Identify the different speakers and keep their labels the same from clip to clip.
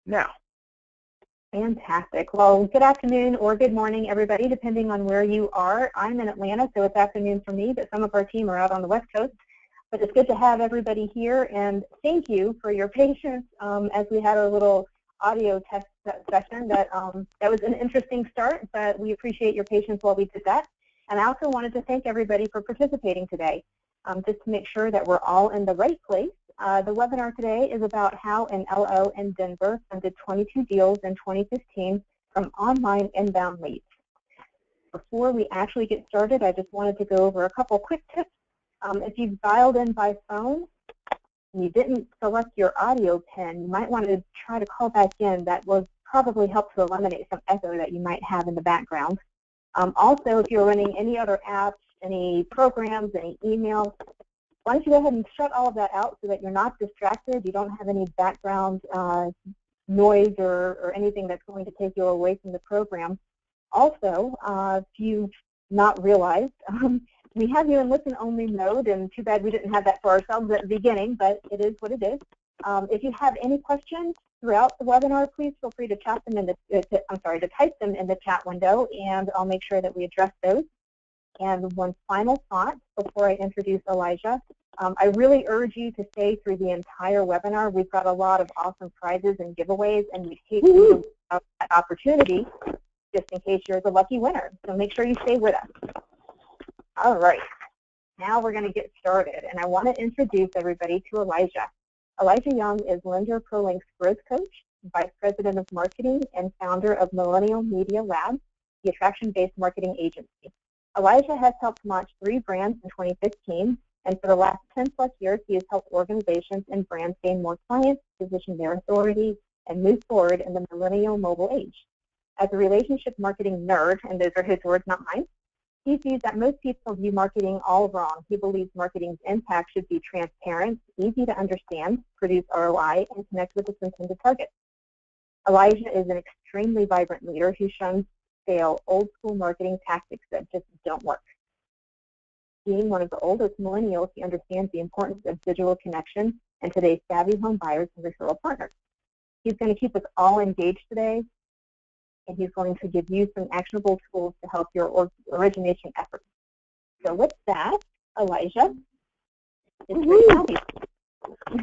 Speaker 1: now.
Speaker 2: Fantastic. Well, good afternoon or good morning, everybody, depending on where you are. I'm in Atlanta, so it's afternoon for me, but some of our team are out on the West Coast. But it's good to have everybody here, and thank you for your patience as we had a little audio test session. That was an interesting start, but we appreciate your patience while we did that. And I also wanted to thank everybody for participating today, just to make sure that we're all in the right place. The webinar today is about how an LO in Denver funded 22 deals in 2015 from online inbound leads. Before we actually get started, I just wanted to go over a couple quick tips. If you've dialed in by phone and you didn't select your audio pin, you might want to try to call back in. That will probably help to eliminate some echo that you might have in the background. Also, if you're running any other apps, any programs, any emails, why don't you go ahead and shut all of that out so that you're not distracted, you don't have any background noise or anything that's going to take you away from the program. Also, if you've not realized, we have you in listen-only mode, and too bad we didn't have that for ourselves at the beginning, but it is what it is. If you have any questions throughout the webinar, please feel free to chat them in the, to type them in the chat window, and I'll make sure that we address those. And one final thought before I introduce Elijah, I really urge you to stay through the entire webinar. We've got a lot of awesome prizes and giveaways, and we hate to lose that opportunity just in case you're the lucky winner. So make sure you stay with us. All right, now we're going to get started, and I want to introduce everybody to Elijah. Elijah Young is LenderProLink's growth coach, vice president of marketing, and founder of Millennial Media Lab, the attraction-based marketing agency. Elijah has helped launch 3 brands in 2015, and for the last 10+ years, he has helped organizations and brands gain more clients, position their authority, and move forward in the millennial mobile age. As a relationship marketing nerd, and those are his words, not mine, he sees that most people view marketing all wrong. He believes marketing's impact should be transparent, easy to understand, produce ROI, and connect with its intended target. Elijah is an extremely vibrant leader who shuns stale, old-school marketing tactics that just don't work. Being one of the oldest millennials, he understands the importance of digital connection and today's savvy home buyers and referral partners. He's going to keep us all engaged today, and he's going to give you some actionable tools to help your origination efforts. So with that, Elijah, it's great to have you.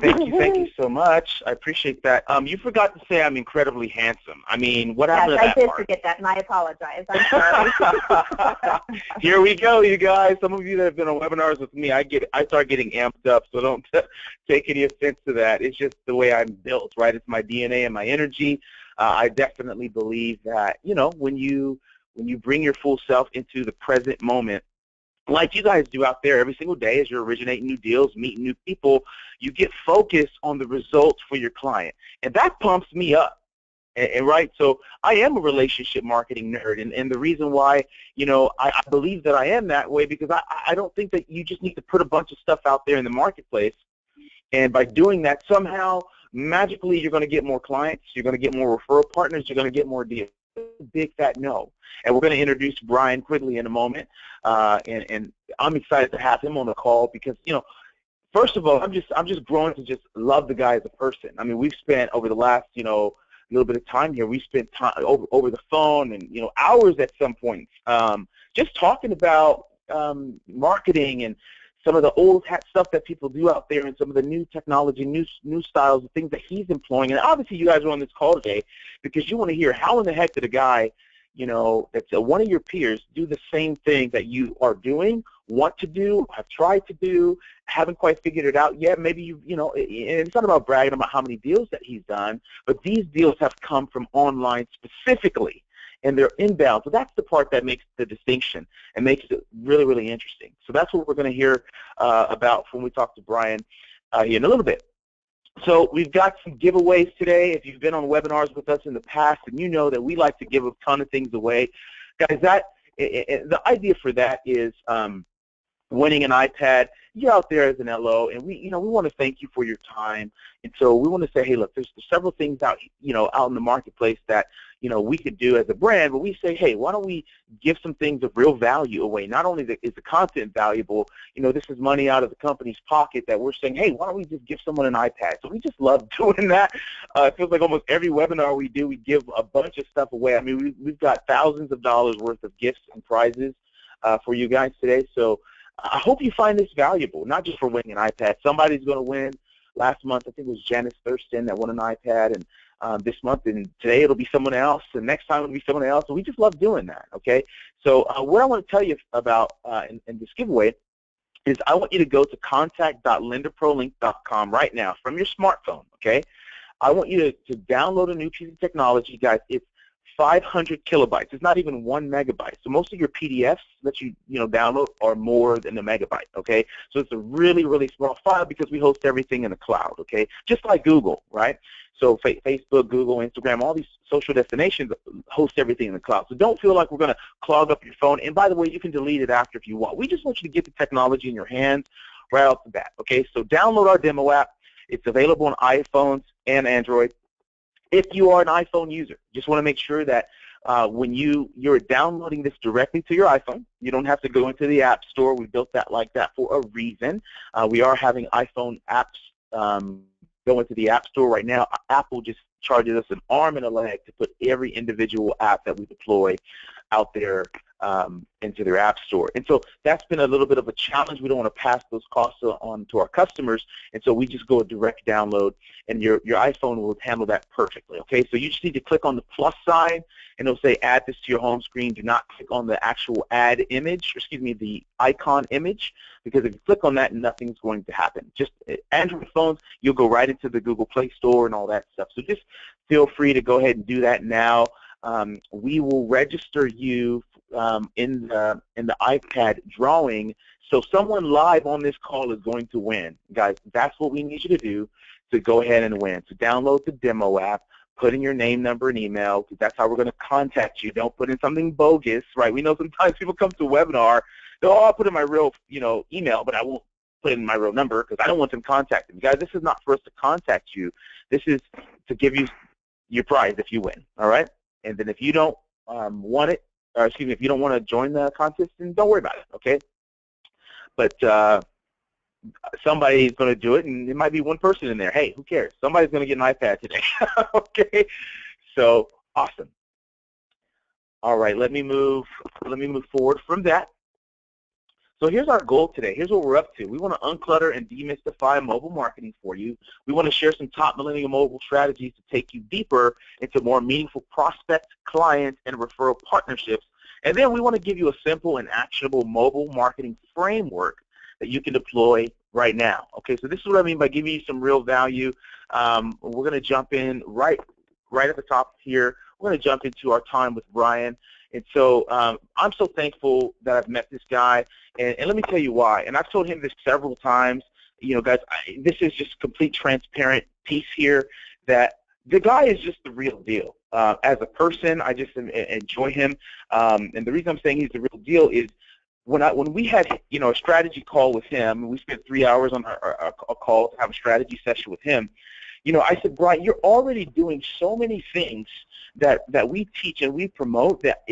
Speaker 1: Thank you so much. I appreciate that. You forgot to say I'm incredibly handsome. I mean, what happened to that part?
Speaker 2: Yes, I did forget that, and I apologize. I'm sorry.
Speaker 1: Here we go, you guys. Some of you that have been on webinars with me, I start getting amped up, so don't take any offense to that. It's just the way I'm built, right? It's my DNA and my energy. I definitely believe that, you know, when you bring your full self into the present moment, like you guys do out there every single day as you're originating new deals, meeting new people, you get focused on the results for your client. And that pumps me up. And right, so I am a relationship marketing nerd. And the reason why, you know, I believe that I am that way because I don't think that you just need to put a bunch of stuff out there in the marketplace. And by doing that, somehow, magically, you're going to get more clients, you're going to get more referral partners, you're going to get more deals. Big fat no. And we're going to introduce Brian Quigley in a moment, and I'm excited to have him on the call because, you know, first of all, I'm just growing to just love the guy as a person. I mean, we've spent over the last, you know, little bit of time here. We spent time over the phone and, you know, hours at some points just talking about marketing and some of the old hat stuff that people do out there and some of the new technology, new styles, the things that he's employing. And obviously you guys are on this call today because you want to hear how in the heck did a guy, you know, that's one of your peers do the same thing that you are doing, want to do, have tried to do, haven't quite figured it out yet. Maybe you know, and it's not about bragging about how many deals that he's done, but these deals have come from online specifically. And they're inbound. So that's the part that makes the distinction and makes it really, really interesting. So that's what we're going to hear about when we talk to Brian here in a little bit. So we've got some giveaways today. If you've been on webinars with us in the past, and you know that we like to give a ton of things away. Guys, the idea for that is winning an iPad, you're out there as an LO, and we want to thank you for your time. And so we want to say, hey, look, there's several things out in the marketplace that we could do as a brand, but we say, hey, why don't we give some things of real value away? Not only is the content valuable, this is money out of the company's pocket that we're saying, hey, why don't we just give someone an iPad? So we just love doing that. It feels like almost every webinar we do, we give a bunch of stuff away. I mean, we've got thousands of dollars worth of gifts and prizes for you guys today. So I hope you find this valuable, not just for winning an iPad. Somebody's going to win. Last month, I think it was Janice Thurston that won an iPad, and this month and today it'll be someone else, and next time it'll be someone else, and we just love doing that, okay? So what I want to tell you about in this giveaway is I want you to go to contact.lenderprolink.com right now from your smartphone, okay? I want you to download a new piece of technology, guys. It's 500 kilobytes. It's not even 1 megabyte. So most of your PDFs that you download are more than a megabyte, okay? So it's a really, really small file because we host everything in the cloud, okay? Just like Google, right? So Facebook, Google, Instagram, all these social destinations host everything in the cloud. So don't feel like we're going to clog up your phone. And by the way, you can delete it after if you want. We just want you to get the technology in your hands right off the bat, okay? So download our demo app. It's available on iPhones and Android. If you are an iPhone user, just want to make sure that when you're downloading this directly to your iPhone, you don't have to go into the App Store. We built that like that for a reason. We are having iPhone apps go into the App Store right now. Apple just charges us an arm and a leg to put every individual app that we deploy out there into their App Store. And so that's been a little bit of a challenge. We don't want to pass those costs on to our customers, and so we just go a direct download, and your iPhone will handle that perfectly, okay? So you just need to click on the plus sign, and it'll say add this to your home screen. Do not click on the actual add image, or excuse me, the icon image, because if you click on that, nothing's going to happen. Just Android phones, you'll go right into the Google Play Store and all that stuff. So just feel free to go ahead and do that now. We will register you in the iPad drawing, so someone live on this call is going to win. Guys, that's what we need you to do to go ahead and win. So download the demo app, put in your name, number, and email, because that's how we're going to contact you. Don't put in something bogus, right? We know sometimes people come to a webinar, they'll all put in my real email, but I won't put in my real number because I don't want them contacting me. Guys, this is not for us to contact you. This is to give you your prize if you win, all right? And then if you don't want it, or excuse me, if you don't want to join the contest, then don't worry about it, okay? But somebody is going to do it, and it might be one person in there. Hey, who cares? Somebody's going to get an iPad today, okay? So awesome. All right, let me move forward from that. So here's our goal today. Here's what we're up to. We want to unclutter and demystify mobile marketing for you. We want to share some top millennial mobile strategies to take you deeper into more meaningful prospect, client, and referral partnerships. And then we want to give you a simple and actionable mobile marketing framework that you can deploy right now. Okay, so this is what I mean by giving you some real value. We're going to jump in right at the top here. We're going to jump into our time with Brian. And so I'm so thankful that I've met this guy, and let me tell you why. And I've told him this several times. Guys, this is just complete transparent piece here, that the guy is just the real deal. As a person, I just enjoy him, and the reason I'm saying he's the real deal is when we had a strategy call with him, and we spent 3 hours on a call to have a strategy session with him. I said, Brian, you're already doing so many things that we teach and we promote that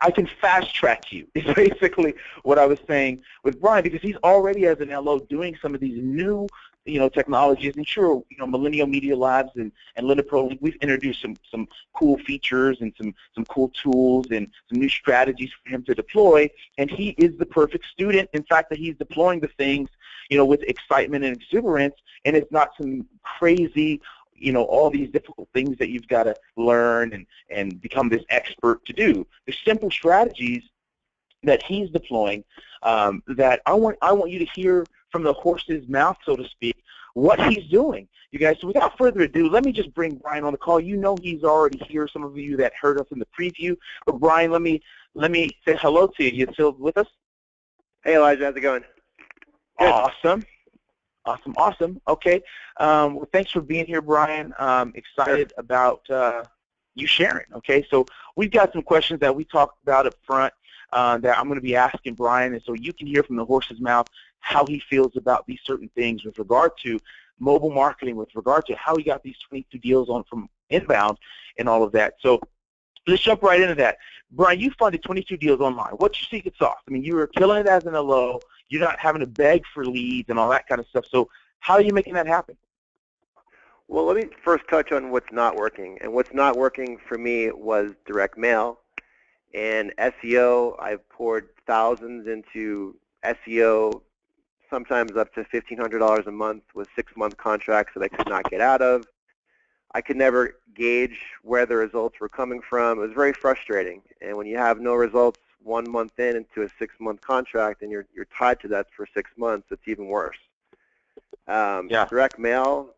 Speaker 1: I can fast track you, is basically what I was saying with Brian, because he's already, as an LO, doing some of these new technologies. And sure, Millennial Media Labs and LenderProLink, we've introduced some cool features and some cool tools and some new strategies for him to deploy, and he is the perfect student. In fact, that he's deploying the things with excitement and exuberance, and it's not some crazy all these difficult things that you've got to learn and become this expert to do. The simple strategies that he's deploying that I want you to hear from the horse's mouth, so to speak, what he's doing. You guys, so without further ado, let me just bring Brian on the call. He's already here, some of you that heard us in the preview. But Brian, let me say hello to you. You still with us?
Speaker 3: Hey, Elijah, how's it going? Good.
Speaker 1: Awesome. Okay. Well, thanks for being here, Brian. Excited about you sharing. Okay. So we've got some questions that we talked about up front. that I'm going to be asking Brian, and so you can hear from the horse's mouth how he feels about these certain things with regard to mobile marketing, with regard to how he got these 22 deals on from inbound and all of that. So let's jump right into that. Brian, you funded 22 deals online. What's your secret sauce? I mean, you were killing it as an LO. You're not having to beg for leads and all that kind of stuff. So how are you making that happen?
Speaker 3: Well, let me first touch on what's not working. And what's not working for me was direct mail and SEO. I've poured thousands into SEO, sometimes up to $1,500 a month with 6-month contracts that I could not get out of. I could never gauge where the results were coming from. It was very frustrating. And when you have no results 1 month into a 6-month contract and you're tied to that for 6 months, it's even worse. Direct mail,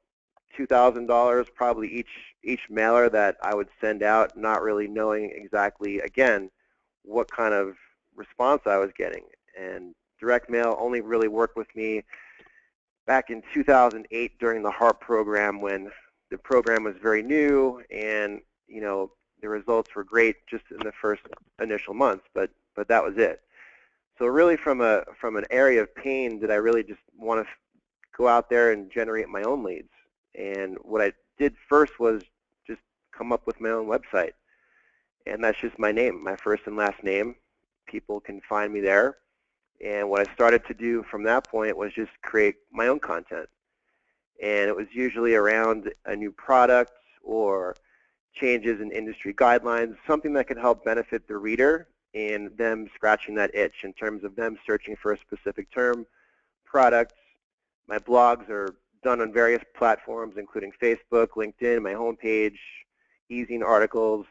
Speaker 3: $2,000 probably each mailer that I would send out, not really knowing exactly, again, what kind of response I was getting. And direct mail only really worked with me back in 2008 during the HARP program, when the program was very new, and the results were great just in the first initial months, but that was it. So really, from an area of pain, did I really just want to go out there and generate my own leads? And what I did first was just come up with my own website, and that's just my name, my first and last name. People can find me there. And what I started to do from that point was just create my own content. And it was usually around a new product or changes in industry guidelines, something that could help benefit the reader and them scratching that itch in terms of them searching for a specific term, products. My blogs are done on various platforms, including Facebook, LinkedIn, my homepage, easing articles.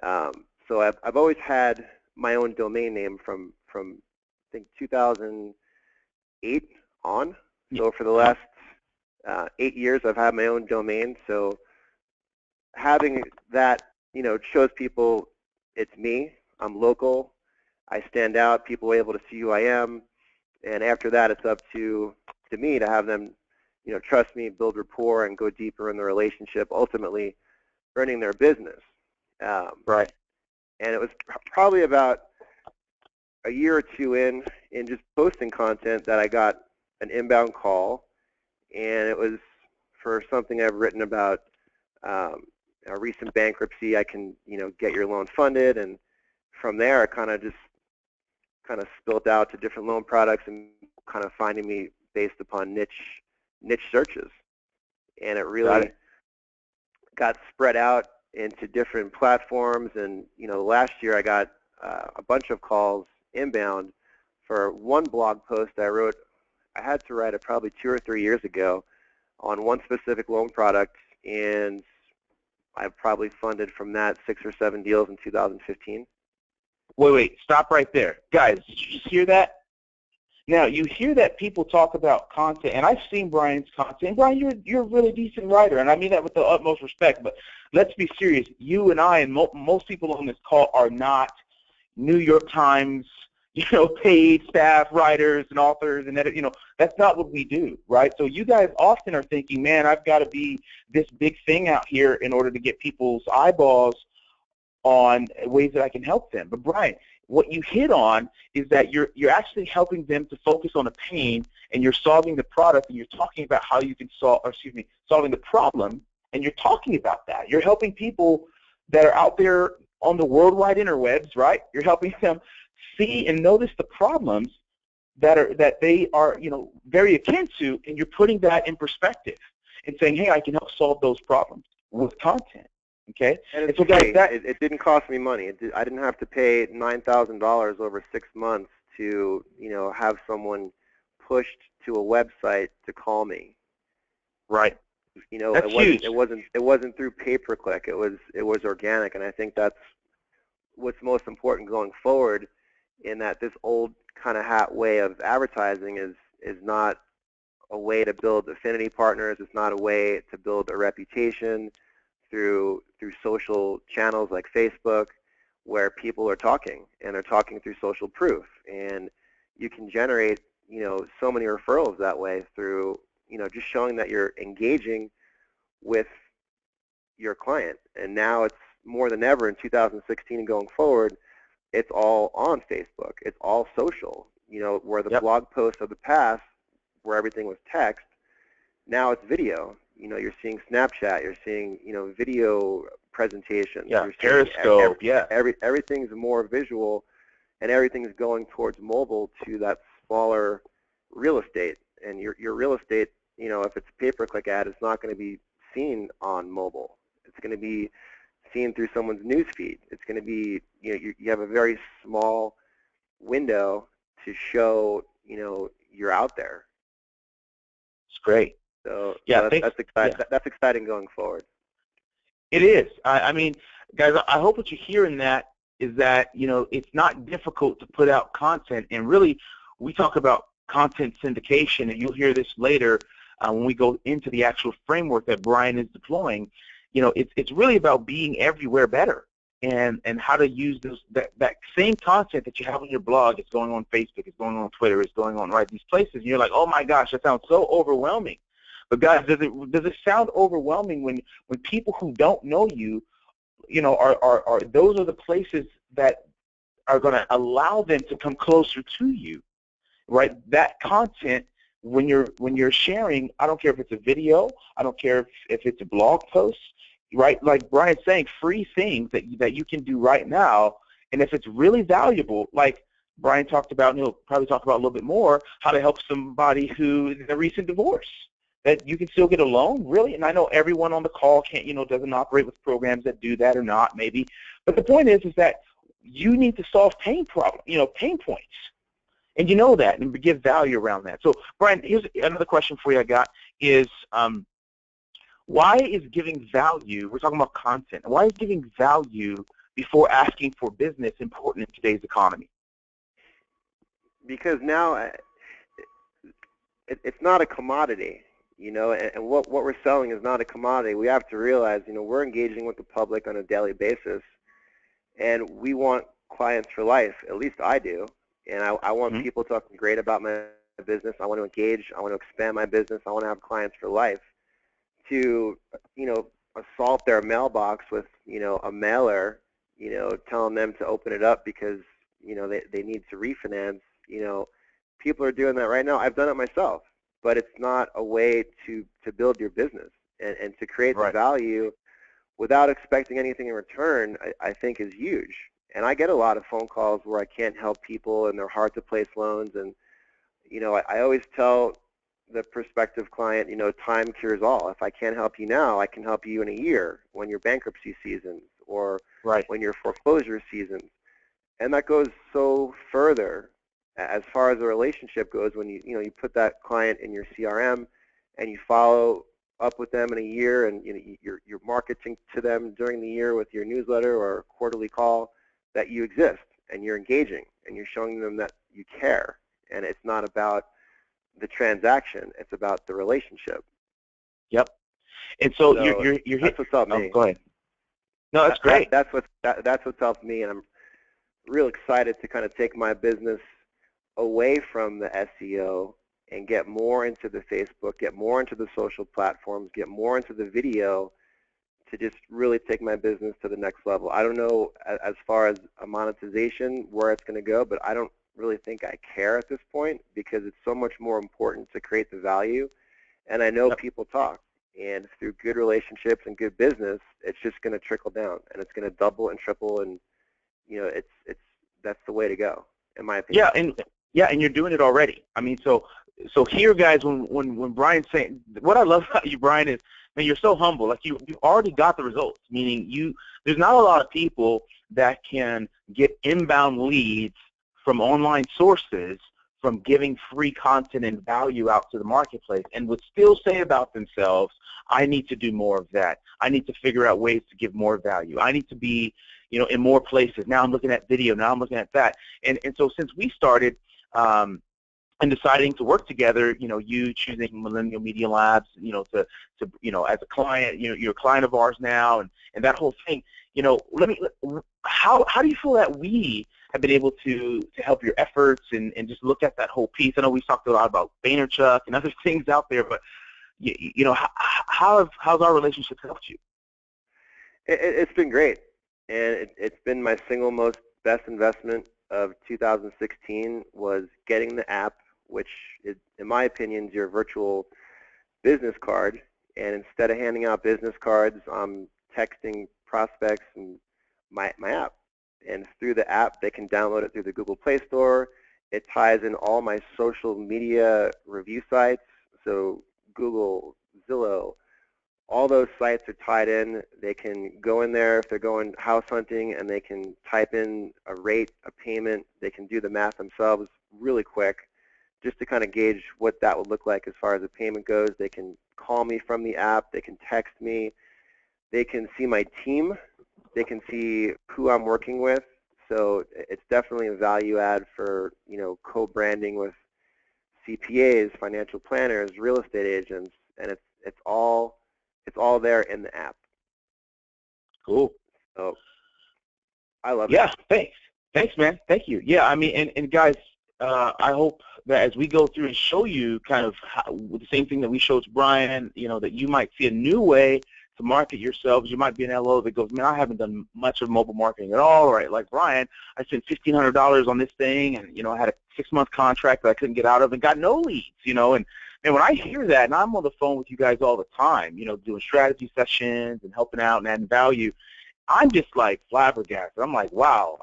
Speaker 3: So I've always had my own domain name from I think 2008 on. So for the last 8 years, I've had my own domain. So having that, shows people it's me. I'm local. I stand out. People are able to see who I am. And after that, it's up to me to have them, trust me, build rapport, and go deeper in the relationship, ultimately earning their business.
Speaker 1: Right.
Speaker 3: And it was probably about a year or two in just posting content that I got an inbound call, and it was for something I've written about, a recent bankruptcy. I can, get your loan funded, and from there, it kind of spilled out to different loan products and kind of finding me based upon niche searches, and it really got spread out into different platforms. And last year I got a bunch of calls inbound for one blog post I wrote. I had to write it probably 2 or 3 years ago on one specific loan product, and I've probably funded from that 6 or 7 deals in 2015.
Speaker 1: Wait, stop right there. Guys, did you just hear that? Now, you hear that people talk about content, and I've seen Brian's content. Brian, you're a really decent writer, and I mean that with the utmost respect, but let's be serious. You and I and most people on this call are not New York Times, paid staff writers and authors, and that's not what we do, right? So you guys often are thinking, man, I've got to be this big thing out here in order to get people's eyeballs on ways that I can help them. But Brian, what you hit on is that you're actually helping them to focus on a pain, and you're solving the product, and you're talking about how you can solving the problem, and you're talking about that. You're helping people that are out there on the worldwide interwebs, right? You're helping them see and notice the problems that they are, very akin to, and you're putting that in perspective and saying, hey, I can help solve those problems with content. Okay?
Speaker 3: And it's
Speaker 1: so guys,
Speaker 3: it didn't cost me money. I didn't have to pay $9,000 over 6 months to, have someone pushed to a website to call me.
Speaker 1: Right.
Speaker 3: That's huge. It wasn't through pay-per-click. It was organic, and I think that's what's most important going forward. In that this old kind of hat way of advertising is not a way to build affinity partners. It's not a way to build a reputation through social channels like Facebook, where people are talking, and they're talking through social proof, and you can generate so many referrals that way through just showing that you're engaging with your client. And now it's more than ever in 2016 and going forward, it's all on Facebook. It's all social. You know, where the
Speaker 1: Yep.
Speaker 3: blog posts of the past, where everything was text, now it's video. You know, you're seeing Snapchat. You're seeing, you know, video presentations.
Speaker 1: Yeah.
Speaker 3: You're seeing
Speaker 1: Periscope. Yeah.
Speaker 3: everything's more visual, and everything's going towards mobile to that smaller real estate. And your real estate, you know, if it's a pay-per-click ad, it's not going to be seen on mobile. It's going to be seen through someone's news feed. It's going to be, you know, you have a very small window to show, you know, you're out there.
Speaker 1: It's great.
Speaker 3: So,
Speaker 1: Yeah,
Speaker 3: so that's exciting.
Speaker 1: yeah.
Speaker 3: That's exciting going forward.
Speaker 1: It is. I mean, guys, I hope what you hear in that is that, you know, it's not difficult to put out content. And really, we talk about content syndication, and you'll hear this later when we go into the actual framework that Brian is deploying. You know, it's really about being everywhere better, and how to use that same content that you have on your blog. It's going on Facebook, it's going on Twitter, it's going on these places. And you're like, oh my gosh, that sounds so overwhelming. But guys, does it sound overwhelming when people who don't know you, you know, are those are the places that are going to allow them to come closer to you, right? That content, when you're sharing, I don't care if it's a video, I don't care if it's a blog post, right? Like Brian's saying, free things that you can do right now, and if it's really valuable, like Brian talked about, and he'll probably talk about a little bit more, how to help somebody who is in a recent divorce, that you can still get a loan, really. And I know everyone on the call can't, you know, doesn't operate with programs that do that or not, maybe. But the point is that you need to solve pain points, and you know that, and give value around that. So, Brian, here's another question for you. I got is, why is giving value? We're talking about content. Why is giving value before asking for business important in today's economy?
Speaker 3: Because now it's not a commodity. You know, and what we're selling is not a commodity. We have to realize, you know, we're engaging with the public on a daily basis, and we want clients for life. At least I do. And I want people talking great about my business. I want to engage. I want to expand my business. I want to have clients for life. To, you know, assault their mailbox with, you know, a mailer, you know, telling them to open it up because, you know, they need to refinance. You know, people are doing that right now. I've done it myself. But it's not a way to build your business and to create the value without expecting anything in return, I think is huge. And I get a lot of phone calls where I can't help people and they're hard to place loans. And, you know, I always tell the prospective client, you know, time cures all. If I can't help you now, I can help you in a year when your bankruptcy seasons or when your foreclosure seasons. And that goes so further. As far as the relationship goes, when you put that client in your CRM and you follow up with them in a year, and, you know, you're marketing to them during the year with your newsletter or quarterly call, that you exist and you're engaging and you're showing them that you care. And it's not about the transaction; it's about the relationship.
Speaker 1: Yep. And so you're
Speaker 3: that's what's helped me.
Speaker 1: Go ahead. No, that's great.
Speaker 3: That's what's helped me, and I'm real excited to kind of take my business away from the SEO and get more into the Facebook, get more into the social platforms, get more into the video to just really take my business to the next level. I don't know as far as a monetization where it's going to go, but I don't really think I care at this point because it's so much more important to create the value. And I know people talk, and through good relationships and good business, it's just going to trickle down, and it's going to double and triple, and, you know, that's the way to go, in my opinion.
Speaker 1: Yeah, and you're doing it already. I mean, so here, guys, when Brian's saying, what I love about you, Brian, is, man, you're so humble. Like you already got the results. Meaning there's not a lot of people that can get inbound leads from online sources from giving free content and value out to the marketplace, and would still say about themselves, I need to do more of that. I need to figure out ways to give more value. I need to be, you know, in more places. Now I'm looking at video. Now I'm looking at that. And so since we started and deciding to work together, you know, you choosing Millennial Media Labs, you know, to you know, as a client, you know, you're a client of ours now, and that whole thing, you know, how do you feel that we have been able to help your efforts and just look at that whole piece? I know we've talked a lot about Vaynerchuk and other things out there, but you know, how's our relationship helped you?
Speaker 3: It's been great, and it's been my single most best investment of 2016 was getting the app, which is, in my opinion, is your virtual business card. And instead of handing out business cards, I'm texting prospects and my app. And through the app, they can download it through the Google Play Store. It ties in all my social media review sites, so Google, Zillow, all those sites are tied in. They can go in there if they're going house hunting, and they can type in a rate, a payment. They can do the math themselves really quick just to kind of gauge what that would look like as far as the payment goes. They can call me from the app. They can text me. They can see my team. They can see who I'm working with. So it's definitely a value add for, co-branding with CPAs, financial planners, real estate agents, and it's all there in the app.
Speaker 1: Cool.
Speaker 3: So I love it.
Speaker 1: Yeah, thanks, man. Thank you. Yeah, I mean, and guys, I hope that as we go through and show you kind of the same thing that we showed to Brian, that you might see a new way to market yourselves. You might be an LO that goes, man, I haven't done much of mobile marketing at all, right? Like Brian, I spent $1,500 on this thing, and I had a 6-month contract that I couldn't get out of and got no leads, and when I hear that, and I'm on the phone with you guys all the time, doing strategy sessions and helping out and adding value, I'm just like flabbergasted. I'm like, wow,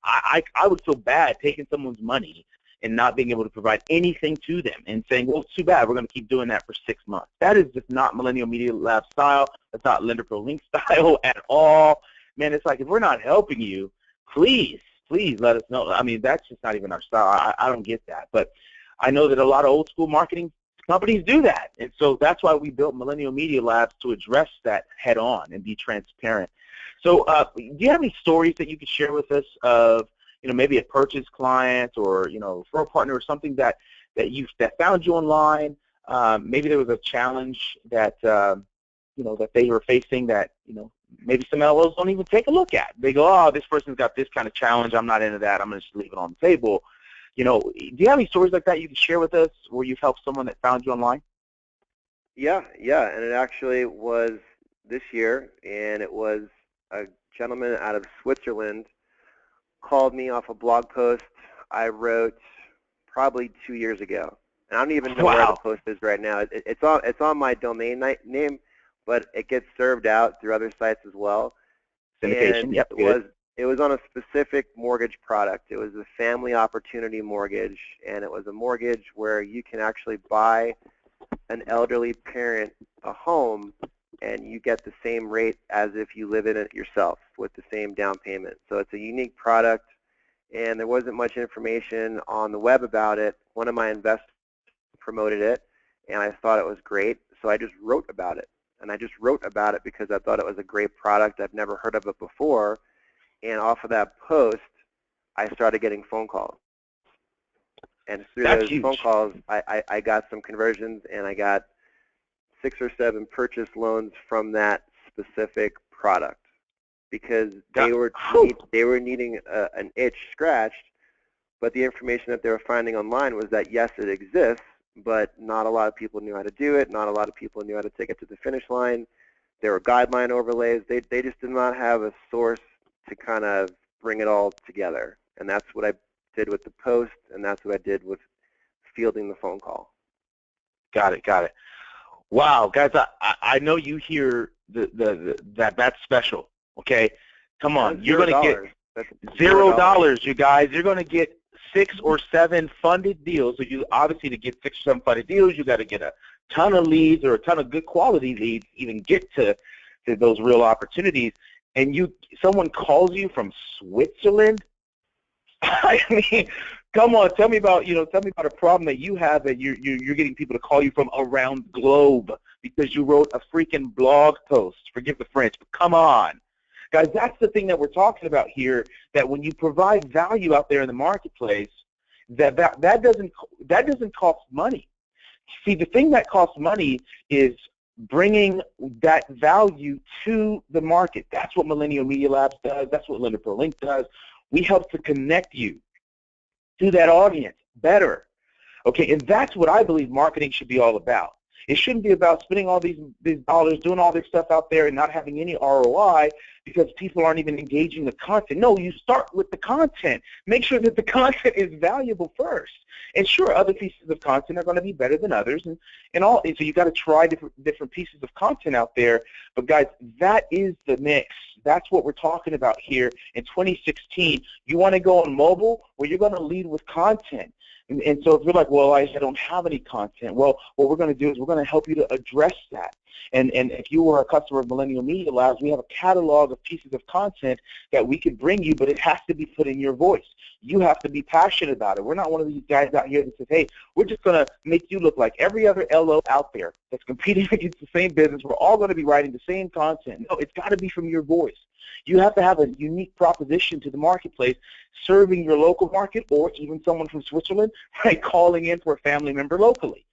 Speaker 1: I would feel bad taking someone's money and not being able to provide anything to them and saying, well, it's too bad. We're going to keep doing that for 6 months. That is just not Millennial Media Lab style. That's not LenderProLink style at all. Man, it's like if we're not helping you, please let us know. I mean, that's just not even our style. I don't get that. But I know that a lot of old school marketing companies do that. And so that's why we built Millennial Media Labs, to address that head on and be transparent. So do you have any stories that you could share with us of, maybe a purchase client or, for a partner or something that found you online? Maybe there was a challenge that, that they were facing that, maybe some LOs don't even take a look at. They go, oh, this person's got this kind of challenge. I'm not into that. I'm going to just leave it on the table. Do you have any stories like that you can share with us where you've helped someone that found you online?
Speaker 3: Yeah, and it actually was this year, and it was a gentleman out of Switzerland called me off a blog post I wrote probably 2 years ago. And I don't even know where the post is right now. It's on my domain name, but it gets served out through other sites as well.
Speaker 1: Syndication,
Speaker 3: and
Speaker 1: yep,
Speaker 3: it was on a specific mortgage product. It was a family opportunity mortgage, and it was a mortgage where you can actually buy an elderly parent a home, and you get the same rate as if you live in it yourself with the same down payment. So it's a unique product, and there wasn't much information on the web about it. One of my investors promoted it, and I thought it was great, so I just wrote about it. And I just wrote about it because I thought it was a great product. I've never heard of it before. And off of that post, I started getting phone calls. And through those phone calls, I got some conversions, and I got 6 or 7 purchase loans from that specific product because they were needing an itch scratched, but the information that they were finding online was that, yes, it exists, but not a lot of people knew how to do it. Not a lot of people knew how to take it to the finish line. There were guideline overlays. They just did not have a source to kind of bring it all together. And that's what I did with the post, and that's what I did with fielding the phone call.
Speaker 1: Got it. Wow, guys, I know you hear that's special, okay? Come on. You're going to get $0, you guys. You're going to get 6 or 7 funded deals. So you obviously, to get 6 or 7 funded deals, you got to get a ton of leads or a ton of good quality leads, even get to those real opportunities. And someone calls you from Switzerland? I mean, come on, tell me about a problem that you have that you're getting people to call you from around the globe because you wrote a freaking blog post. Forgive the French, but come on. Guys, that's the thing that we're talking about here, that when you provide value out there in the marketplace, that doesn't cost money. See, the thing that costs money is bringing that value to the market. That's what Millennial Media Labs does. That's what LenderProLink does. We help to connect you to that audience better. Okay, and that's what I believe marketing should be all about. It shouldn't be about spending all these dollars, doing all this stuff out there and not having any ROI because people aren't even engaging the content. No, you start with the content. Make sure that the content is valuable first. And sure, other pieces of content are going to be better than others, and so you got to try different pieces of content out there. But guys, that is the mix. That's what we're talking about here in 2016. You want to go on mobile, well, you're going to lead with content. And so if you're like, well, I don't have any content, well, what we're going to do is we're going to help you to address that. And if you were a customer of Millennial Media Labs, we have a catalog of pieces of content that we could bring you, but it has to be put in your voice. You have to be passionate about it. We're not one of these guys out here that says, hey, we're just going to make you look like every other LO out there that's competing against the same business. We're all going to be writing the same content. No, it's got to be from your voice. You have to have a unique proposition to the marketplace, serving your local market or even someone from Switzerland, right, calling in for a family member locally.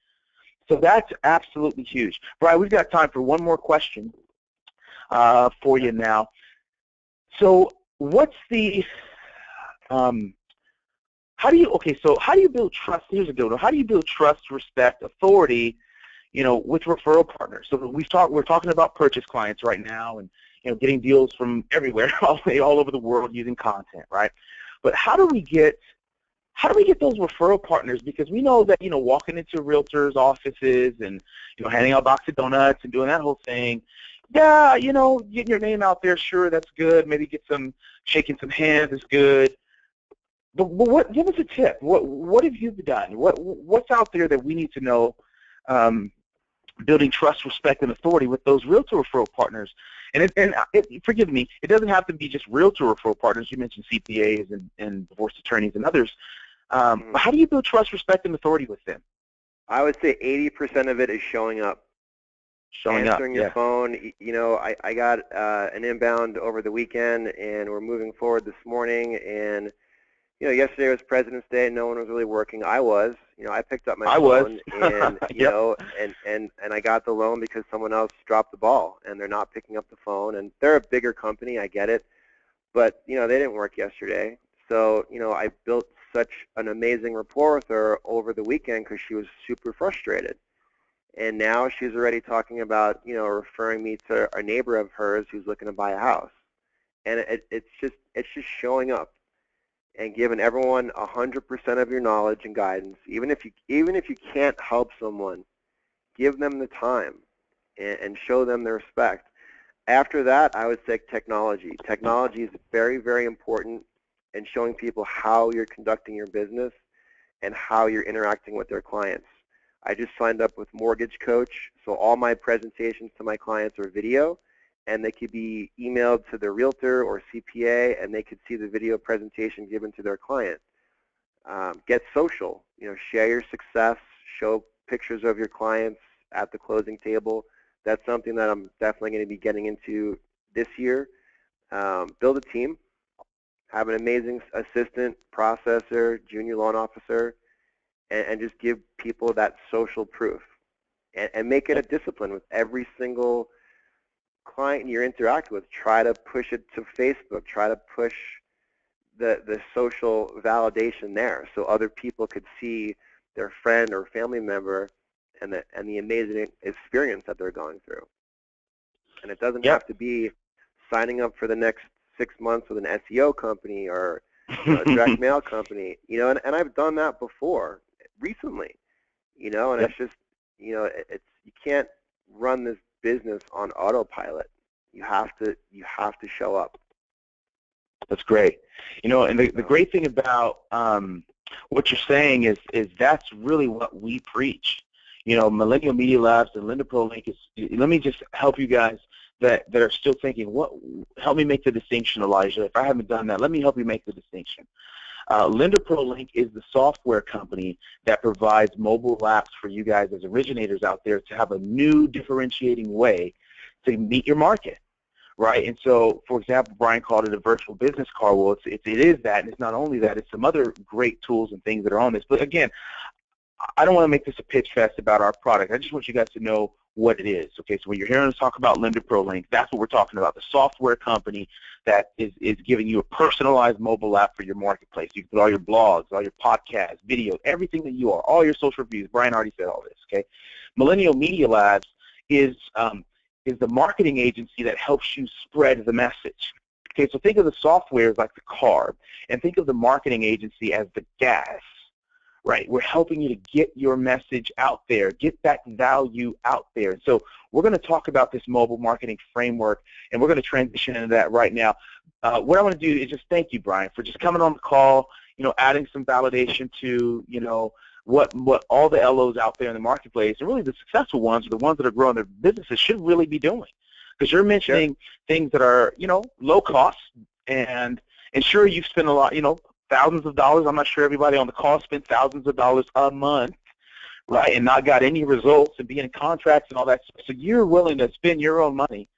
Speaker 1: So that's absolutely huge. Brian, we've got time for one more question for you now. So what's the how do you build trust? Here's a good one. How do you build trust, respect, authority, with referral partners? So we're talking about purchase clients right now, and getting deals from everywhere, all over the world using content, right? But how do we get those referral partners? Because we know that walking into realtors' offices and handing out a box of donuts and doing that whole thing, yeah, getting your name out there, sure, that's good. Maybe shaking some hands is good. But what? Give us a tip. What have you done? What's out there that we need to know? Building trust, respect, and authority with those realtor referral partners. And forgive me, it doesn't have to be just realtor referral partners. You mentioned CPAs and divorce attorneys and others. How do you build trust, respect, and authority with them?
Speaker 3: I would say 80% of it is showing up. Answering your phone. I got an inbound over the weekend, and we're moving forward this morning. And yesterday was President's Day, and no one was really working. I was. I picked up my phone, and and I got the loan because someone else dropped the ball, and they're not picking up the phone. And they're a bigger company, I get it, but they didn't work yesterday. So I built such an amazing rapport with her over the weekend because she was super frustrated. And now she's already talking about referring me to a neighbor of hers who's looking to buy a house. And it's just showing up and giving everyone 100% of your knowledge and guidance. Even if you can't help someone, give them the time and show them the respect. After that, I would say technology. Technology is very, very important in showing people how you're conducting your business and how you're interacting with their clients. I just signed up with Mortgage Coach, so all my presentations to my clients are video, and they could be emailed to their realtor or CPA, and they could see the video presentation given to their client. Get social. Share your success. Show pictures of your clients at the closing table. That's something that I'm definitely going to be getting into this year. Build a team. Have an amazing assistant, processor, junior loan officer, and just give people that social proof. And make it a discipline with every single client you interact with. Try to push it to Facebook. Try to push the social validation there so other people could see their friend or family member and the amazing experience that they're going through. And it doesn't have to be signing up for the next 6 months with an SEO company or a direct mail company. And I've done that before recently. And it's just you can't run this business on autopilot. You have to show up.
Speaker 1: That's great. And the great thing about what you're saying is that's really what we preach. Millennial Media Labs and LenderProLink is. Let me just help you guys that are still thinking. Help me make the distinction, Elijah. If I haven't done that, let me help you make the distinction. LenderProLink is the software company that provides mobile apps for you guys as originators out there to have a new differentiating way to meet your market, right? And so, for example, Brian called it a virtual business card. Well, it is that, and it's not only that, it's some other great tools and things that are on this. But again, I don't want to make this a pitch fest about our product. I just want you guys to know what it is. Okay, so when you're hearing us talk about LenderProLink, that's what we're talking about, the software company that is giving you a personalized mobile app for your marketplace. You can put all your blogs, all your podcasts, videos, everything that you are, all your social reviews. Brian already said all this, okay? Millennial Media Labs is the marketing agency that helps you spread the message. Okay, so think of the software as like the car, and think of the marketing agency as the gas, right? We're helping you to get your message out there, get that value out there. And so we're going to talk about this mobile marketing framework, and we're going to transition into that right now. What I want to do is just thank you, Brian, for just coming on the call, adding some validation to, what all the LOs out there in the marketplace, and really the successful ones, or the ones that are growing their businesses, should really be doing. Because you're mentioning things that are, low cost, and sure, you've spent a lot, thousands of dollars. I'm not sure everybody on the call spent thousands of dollars a month, right, and not got any results and be in contracts and all that stuff. So you're willing to spend your own money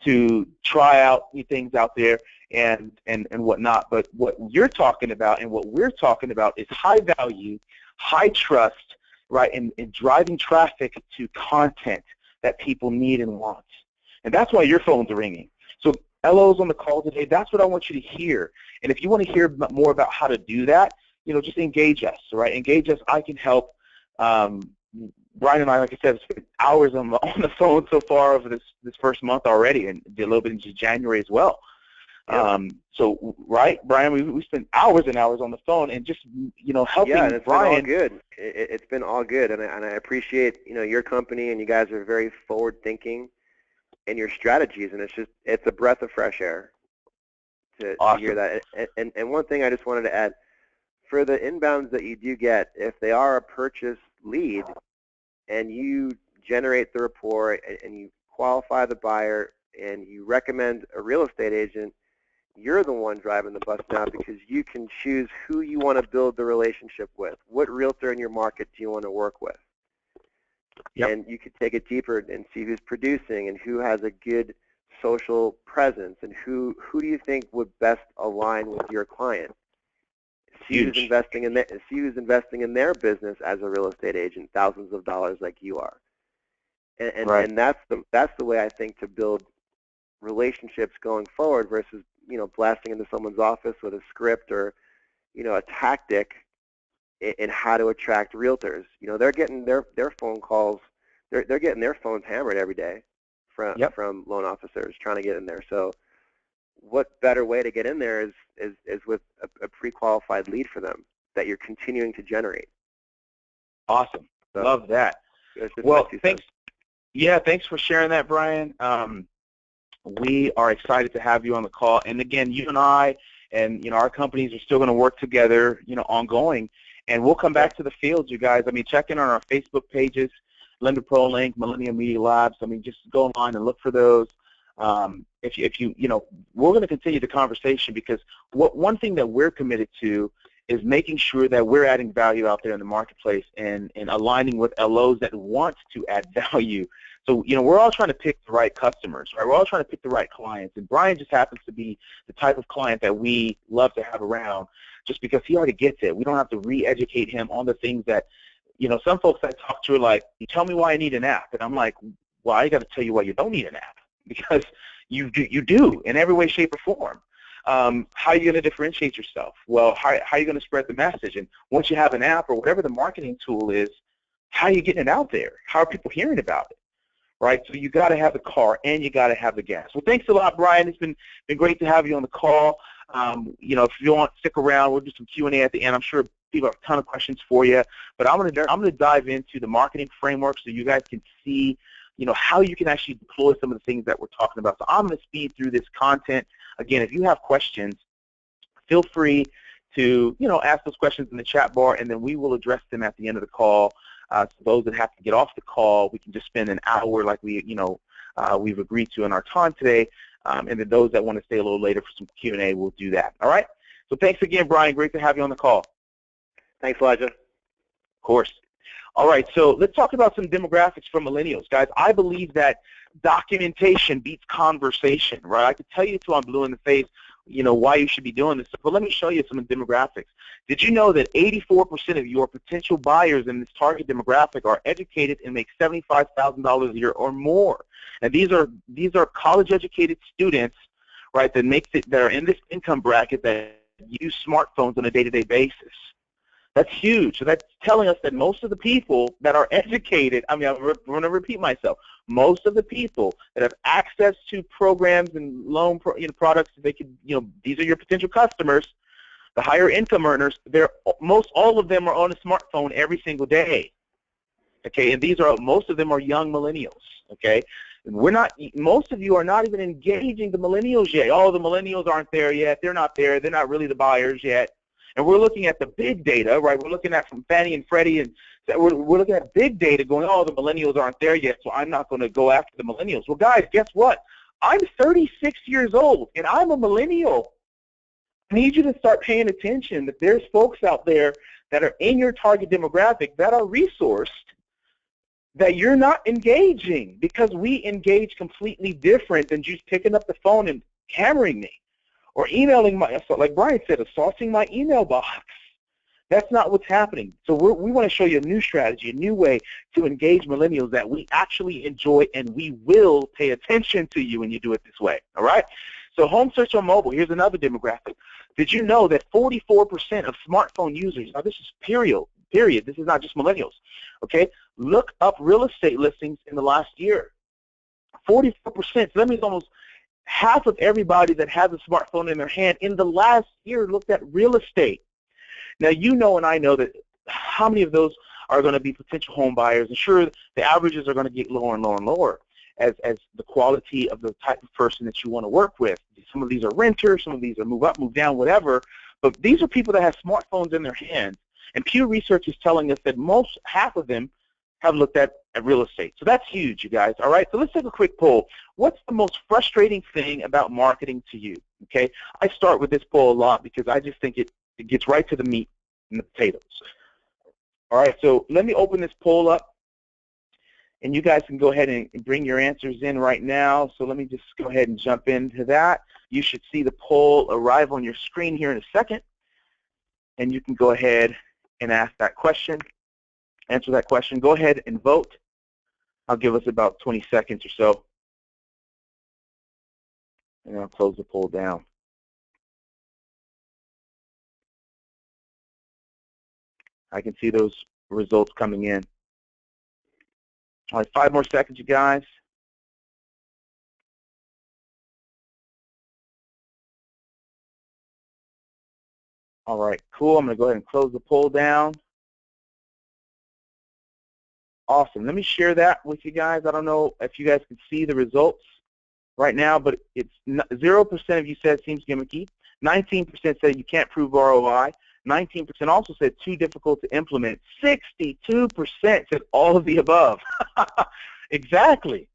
Speaker 1: to try out things out there and whatnot. But what you're talking about and what we're talking about is high value, high trust, right, and driving traffic to content that people need and want. And that's why your phones are ringing. So LOs on the call today, that's what I want you to hear. And if you want to hear more about how to do that, just engage us, right? Engage us. I can help. Brian and I, like I said, have spent hours on the phone so far over this first month already, and did a little bit into January as well. Yep. So, right, Brian, we spent hours and hours on the phone, and just helping
Speaker 3: and it's
Speaker 1: Brian.
Speaker 3: Been all good. It's been all good, and I appreciate your company, and you guys are very forward thinking in your strategies, and it's a breath of fresh air to hear that. And one thing I just wanted to add, for the inbounds that you do get, if they are a purchase lead and you generate the rapport and you qualify the buyer and you recommend a real estate agent, you're the one driving the bus now, because you can choose who you want to build the relationship with. What realtor in your market do you want to work with? Yep. And you could take it deeper and see who's producing and who has a good social presence, and who do you think would best align with your client. See who's investing in their business as a real estate agent, thousands of dollars like you are. And right. And that's the way I think to build relationships going forward, versus blasting into someone's office with a script or a tactic in how to attract realtors. They're getting their phone calls, they're getting their phones hammered every day from loan officers trying to get in there. So what better way to get in there is with a pre-qualified lead for them that you're continuing to generate.
Speaker 1: Awesome. So, love that. Well, thanks. Yeah, thanks for sharing that, Brian. We are excited to have you on the call. And again, you and I and our companies are still going to work together, ongoing. And we'll come back to the field, you guys. Check in on our Facebook pages, LenderProLink, Millennial Media Labs. Just go online and look for those. If you we're going to continue the conversation, because one thing that we're committed to is making sure that we're adding value out there in the marketplace and aligning with LOs that want to add value. So, we're all trying to pick the right customers, right? We're all trying to pick the right clients. And Brian just happens to be the type of client that we love to have around, just because he already gets it. We don't have to re-educate him on the things that, some folks I talk to are like, you tell me why I need an app. And I'm like, well, I got to tell you why you don't need an app, because you do in every way, shape, or form. How are you going to differentiate yourself? Well, how are you going to spread the message? And once you have an app or whatever the marketing tool is, how are you getting it out there? How are people hearing about it? Right? So you got to have the car and you got to have the gas. Well, thanks a lot, Brian. It's been great to have you on the call. If you want to stick around, we'll do some Q&A at the end. I'm sure people have a ton of questions for you. But I'm going to dive into the marketing framework so you guys can see how you can actually deploy some of the things that we're talking about. So I'm going to speed through this content. Again, if you have questions, feel free to ask those questions in the chat bar, and then we will address them at the end of the call. So those that have to get off the call, we can just spend an hour like we've agreed to in our time today. And then those that want to stay a little later for some Q&A, we'll do that. All right? So thanks again, Brian. Great to have you on the call.
Speaker 3: Thanks, Elijah.
Speaker 1: Of course. All right, so let's talk about some demographics for millennials. Guys, I believe that documentation beats conversation, right? I could tell you till I'm blue in the face, why you should be doing this, but let me show you some of the demographics. Did you know that 84% of your potential buyers in this target demographic are educated and make $75,000 a year or more? And these are college-educated students, right, that are in this income bracket that use smartphones on a day-to-day basis. That's huge. So that's telling us that most of the people that are educated, I mean, I'm going to repeat myself, most of the people that have access to programs and loan products, they could, these are your potential customers, the higher income earners, most all of them are on a smartphone every single day. Okay, and most of them are young millennials. Okay, most of you are not even engaging the millennials yet. Oh, the millennials aren't there yet. They're not there. They're not really the buyers yet. And we're looking at the big data, right? We're looking at from Fannie and Freddie, and we're looking at big data going, oh, the millennials aren't there yet, so I'm not going to go after the millennials. Well, guys, guess what? I'm 36 years old, and I'm a millennial. I need you to start paying attention that there's folks out there that are in your target demographic that are resourced that you're not engaging, because we engage completely different than just picking up the phone and hammering me or emailing like Brian said, assaulting my email box. That's not what's happening. So we want to show you a new strategy, a new way to engage millennials that we actually enjoy, and we will pay attention to you when you do it this way, all right? So home search on mobile, here's another demographic. Did you know that 44% of smartphone users, now this is period, this is not just millennials, okay? Look up real estate listings in the last year. 44%, so that means almost half of everybody that has a smartphone in their hand in the last year looked at real estate. Now, you know and I know that how many of those are going to be potential home buyers, and sure, the averages are going to get lower and lower and lower as the quality of the type of person that you want to work with. Some of these are renters, some of these are move up, move down, whatever, but these are people that have smartphones in their hands, and Pew Research is telling us that half of them have looked at real estate. So that's huge, you guys. All right, so let's take a quick poll. What's the most frustrating thing about marketing to you? Okay, I start with this poll a lot because I just think it gets right to the meat and the potatoes. All right, so let me open this poll up, and you guys can go ahead and bring your answers in right now. So let me just go ahead and jump into that. You should see the poll arrive on your screen here in a second, and you can go ahead and ask that question, answer that question. Go ahead and vote. I'll give us about 20 seconds or so, and I'll close the poll down. I can see those results coming in. All right, 5 more seconds, you guys. All right, cool. I'm going to go ahead and close the poll down. Awesome. Let me share that with you guys. I don't know if you guys can see the results right now, but it's 0% of you said it seems gimmicky. 19% said you can't prove ROI. 19% also said too difficult to implement. 62% said all of the above. Exactly.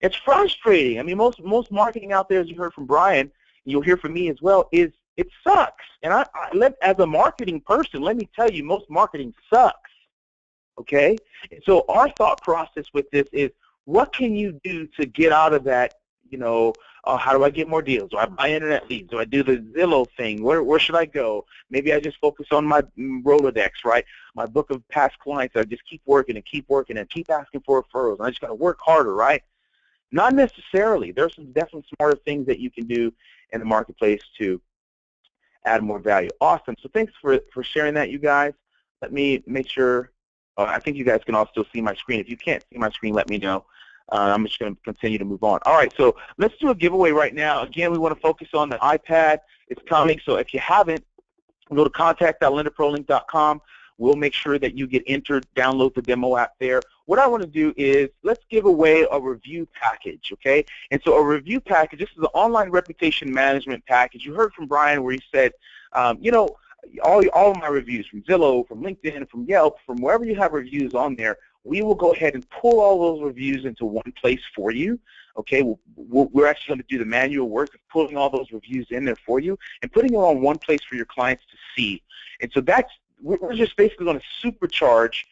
Speaker 1: It's frustrating. I mean, most marketing out there, as you heard from Brian, you'll hear from me as well, is it sucks. And as a marketing person, let me tell you, most marketing sucks. Okay? And so our thought process with this is, what can you do to get out of that, how do I get more deals? Do I buy internet leads? Do I do the Zillow thing? Where should I go? Maybe I just focus on my Rolodex, right? My book of past clients. I just keep working and keep asking for referrals. And I just got to work harder, right? Not necessarily. There's some definitely smarter things that you can do in the marketplace to add more value. Awesome. So thanks for sharing that, you guys. Let me make sure. I think you guys can all still see my screen. If you can't see my screen, let me know. I'm just going to continue to move on. All right, so let's do a giveaway right now. Again, we want to focus on the iPad. It's coming, so if you haven't, go to contact.lenderprolink.com. We'll make sure that you get entered, download the demo app there. What I want to do is let's give away a review package, okay? And so a review package, this is an online reputation management package. You heard from Brian where he said, all of my reviews from Zillow, from LinkedIn, from Yelp, from wherever you have reviews on there, we will go ahead and pull all those reviews into one place for you. Okay, we're actually going to do the manual work of pulling all those reviews in there for you and putting them on one place for your clients to see. And so we're just basically going to supercharge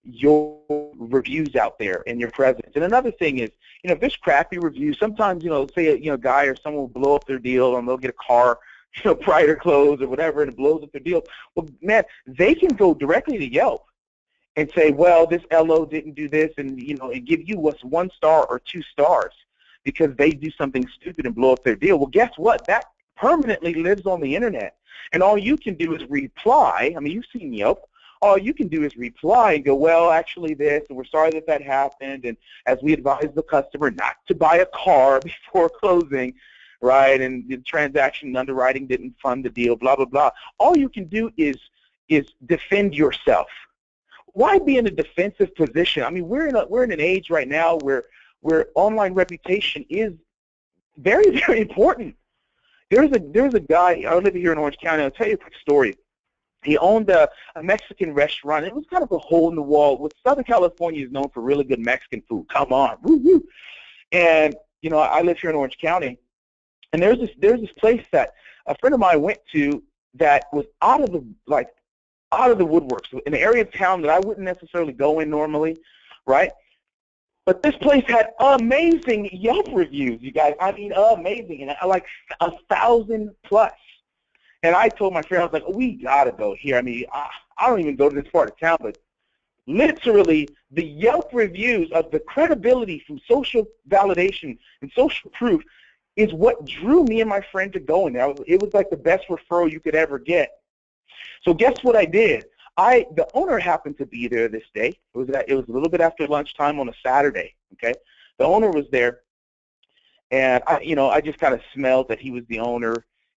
Speaker 1: your reviews out there and your presence. And another thing is, if there's crappy reviews, sometimes, say a guy or someone will blow up their deal and they'll get a car, prior to close or whatever, and it blows up their deal. Well, man, they can go directly to Yelp and say, well, this LO didn't do this, and and give you what's 1 star or 2 stars because they do something stupid and blow up their deal. Well, guess what? That permanently lives on the internet. And all you can do is reply. I mean, you've seen Yelp. All you can do is reply and go, well, actually this, and we're sorry that that happened, and as we advise the customer not to buy a car before closing, right, and the transaction and underwriting didn't fund the deal, blah, blah, blah. All you can do is defend yourself. Why be in a defensive position? I mean, we're in an age right now where online reputation is very, very important. There's a guy, I live here in Orange County, I'll tell you a quick story. He owned a Mexican restaurant. It was kind of a hole in the wall. With Southern California is known for really good Mexican food. Come on, woo woo. And you know, I live here in Orange County, and there's this place that a friend of mine went to that was out of the woodworks, in an area of town that I wouldn't necessarily go in normally, right? But this place had amazing Yelp reviews, you guys. I mean, amazing, and like 1,000 plus. And I told my friend, I was like, oh, we got to go here. I mean, I don't even go to this part of town, but literally the Yelp reviews of the credibility from social validation and social proof is what drew me and my friend to go in there. It was like the best referral you could ever get. So guess what I did? The owner happened to be there this day. It was a little bit after lunchtime on a Saturday, okay? The owner was there, and I just kind of smelled that he was the owner.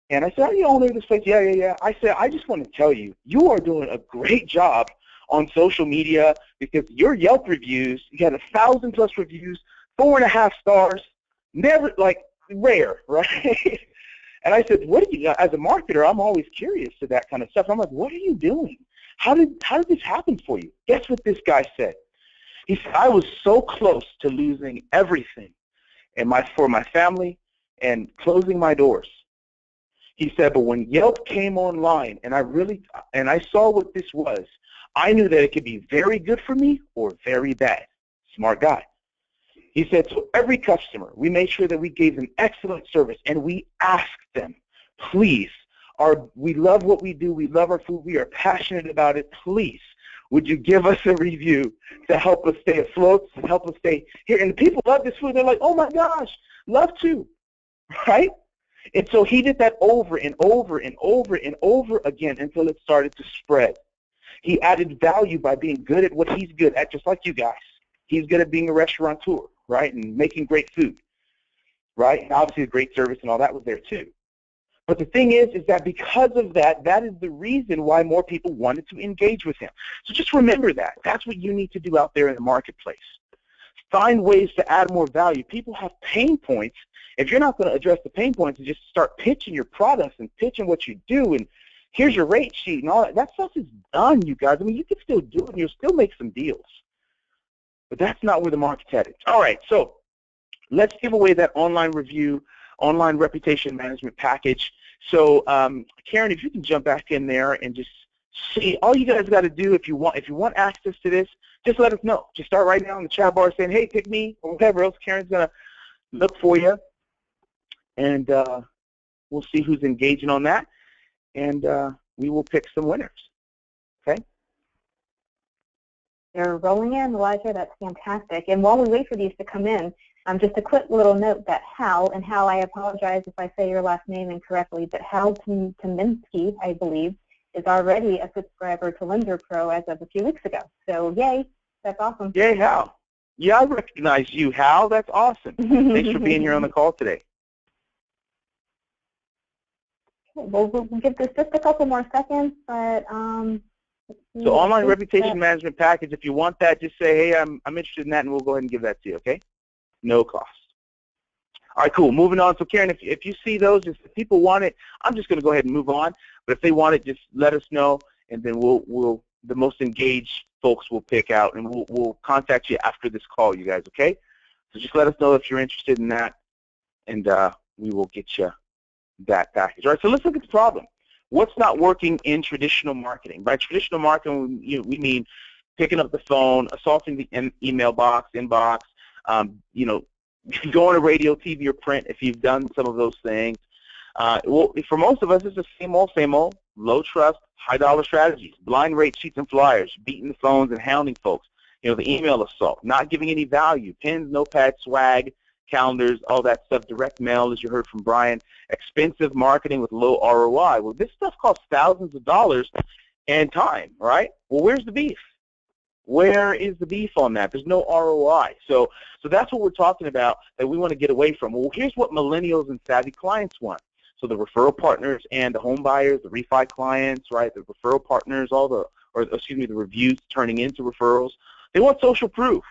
Speaker 1: And I said, are you the owner of this place? Yeah. I said, I just want to tell you, you are doing a great job on social media because your Yelp reviews, you had 1,000 plus reviews, 4.5 stars, never, like, rare, right? And I said, what do you, as a marketer, I'm always curious to that kind of stuff. I'm like, what are you doing? How did this happen for you? Guess what this guy said? He said, I was so close to losing everything for my family and closing my doors. He said, but when Yelp came online and I saw what this was, I knew that it could be very good for me or very bad. Smart guy. He said, to every customer, we made sure that we gave them excellent service, and we asked them, please, we love what we do, we love our food, we are passionate about it, please, would you give us a review to help us stay afloat, to help us stay here? And the people love this food. They're like, oh my gosh, love to, right? And so he did that over and over and over and over again until it started to spread. He added value by being good at what he's good at, just like you guys. He's good at being a restaurateur, right, and making great food, right? And obviously the great service and all that was there too. But the thing is that because of that, that is the reason why more people wanted to engage with him. So just remember that. That's what you need to do out there in the marketplace. Find ways to add more value. People have pain points. If you're not going to address the pain points and just start pitching your products and pitching what you do and here's your rate sheet and all that stuff is done, you guys. I mean, you can still do it and you'll still make some deals. But that's not where the market's headed. All right, so let's give away that online reputation management package. So Karen, if you can jump back in there and just see, all you guys got to do if you want access to this, just let us know. Just start right now in the chat bar saying, hey, pick me, or whatever else. Karen's going to look for you, and we'll see who's engaging on that, and we will pick some winners. Okay?
Speaker 2: They're rolling in, Elijah. That's fantastic. And while we wait for these to come in, just a quick little note that Hal, and Hal, I apologize if I say your last name incorrectly, but Hal Tominski, I believe, is already a subscriber to LenderPro as of a few weeks ago. So yay, that's awesome.
Speaker 1: Yay, Hal. Yeah, I recognize you, Hal. That's awesome. Thanks for being here on the call today.
Speaker 2: We'll give this just a couple more seconds, but
Speaker 1: so online reputation management package, if you want that, just say, hey, I'm interested in that, and we'll go ahead and give that to you, okay? No cost. All right, cool. Moving on. So, Karen, if you see those, if people want it, I'm just going to go ahead and move on. But if they want it, just let us know, and then the most engaged folks will pick out, and we'll contact you after this call, you guys, okay? So just let us know if you're interested in that, and we will get you that package. All right, so let's look at the problem. What's not working in traditional marketing? By traditional marketing, we mean picking up the phone, assaulting the email box, inbox, going to radio, TV, or print if you've done some of those things. Well, for most of us, it's the same old, low trust, high dollar strategies, blind rate sheets and flyers, beating the phones and hounding folks. The email assault, not giving any value, pins, notepads, swag, calendars, all that stuff, direct mail, as you heard from Brian, expensive marketing with low ROI. Well, this stuff costs thousands of dollars and time, right? Well, where's the beef? Where is the beef on that? There's no ROI. So that's what we're talking about that we want to get away from. Well, here's what millennials and savvy clients want. So the referral partners and the home buyers, the refi clients, right, the referral partners, the reviews turning into referrals, they want social proof.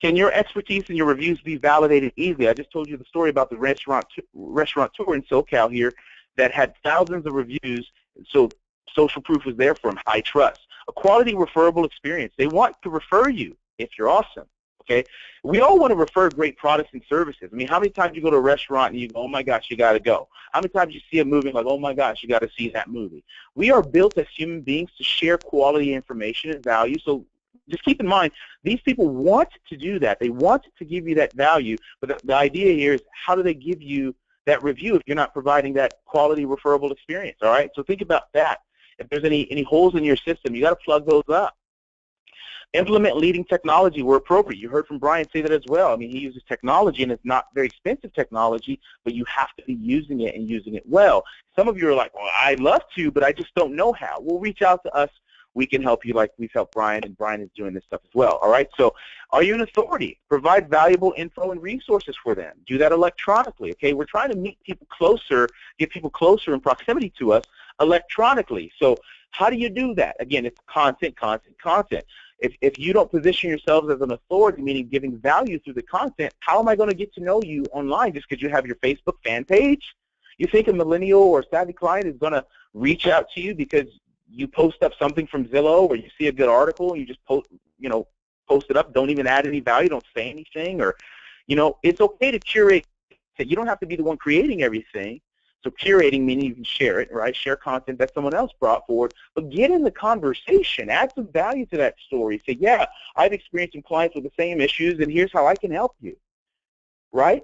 Speaker 1: Can your expertise and your reviews be validated easily? I just told you the story about the restaurateur in SoCal here that had thousands of reviews, so social proof was there for them, high trust. A quality referable experience. They want to refer you if you're awesome, okay? We all want to refer great products and services. I mean, how many times you go to a restaurant and you go, oh my gosh, you got to go? How many times you see a movie like, oh my gosh, you got to see that movie? We are built as human beings to share quality information and value, so just keep in mind, these people want to do that. They want to give you that value, but the idea here is how do they give you that review if you're not providing that quality referable experience, all right? So think about that. If there's any holes in your system, you got to plug those up. Implement leading technology where appropriate. You heard from Brian say that as well. I mean, he uses technology, and it's not very expensive technology, but you have to be using it and using it well. Some of you are like, well, I'd love to, but I just don't know how. Well, reach out to us. We can help you like we've helped Brian, and Brian is doing this stuff as well, all right? So are you an authority? Provide valuable info and resources for them. Do that electronically, okay? We're trying to meet people closer, get people closer in proximity to us electronically. So how do you do that? Again, it's content, content, content. If you don't position yourselves as an authority, meaning giving value through the content, how am I going to get to know you online just because you have your Facebook fan page? You think a millennial or savvy client is going to reach out to you because you post up something from Zillow or you see a good article and you just post it up, don't even add any value, don't say anything, or, it's okay to curate. You don't have to be the one creating everything. So curating meaning you can share it, right? Share content that someone else brought forward, but get in the conversation, add some value to that story. Say, yeah, I've experienced some clients with the same issues, and here's how I can help you, right?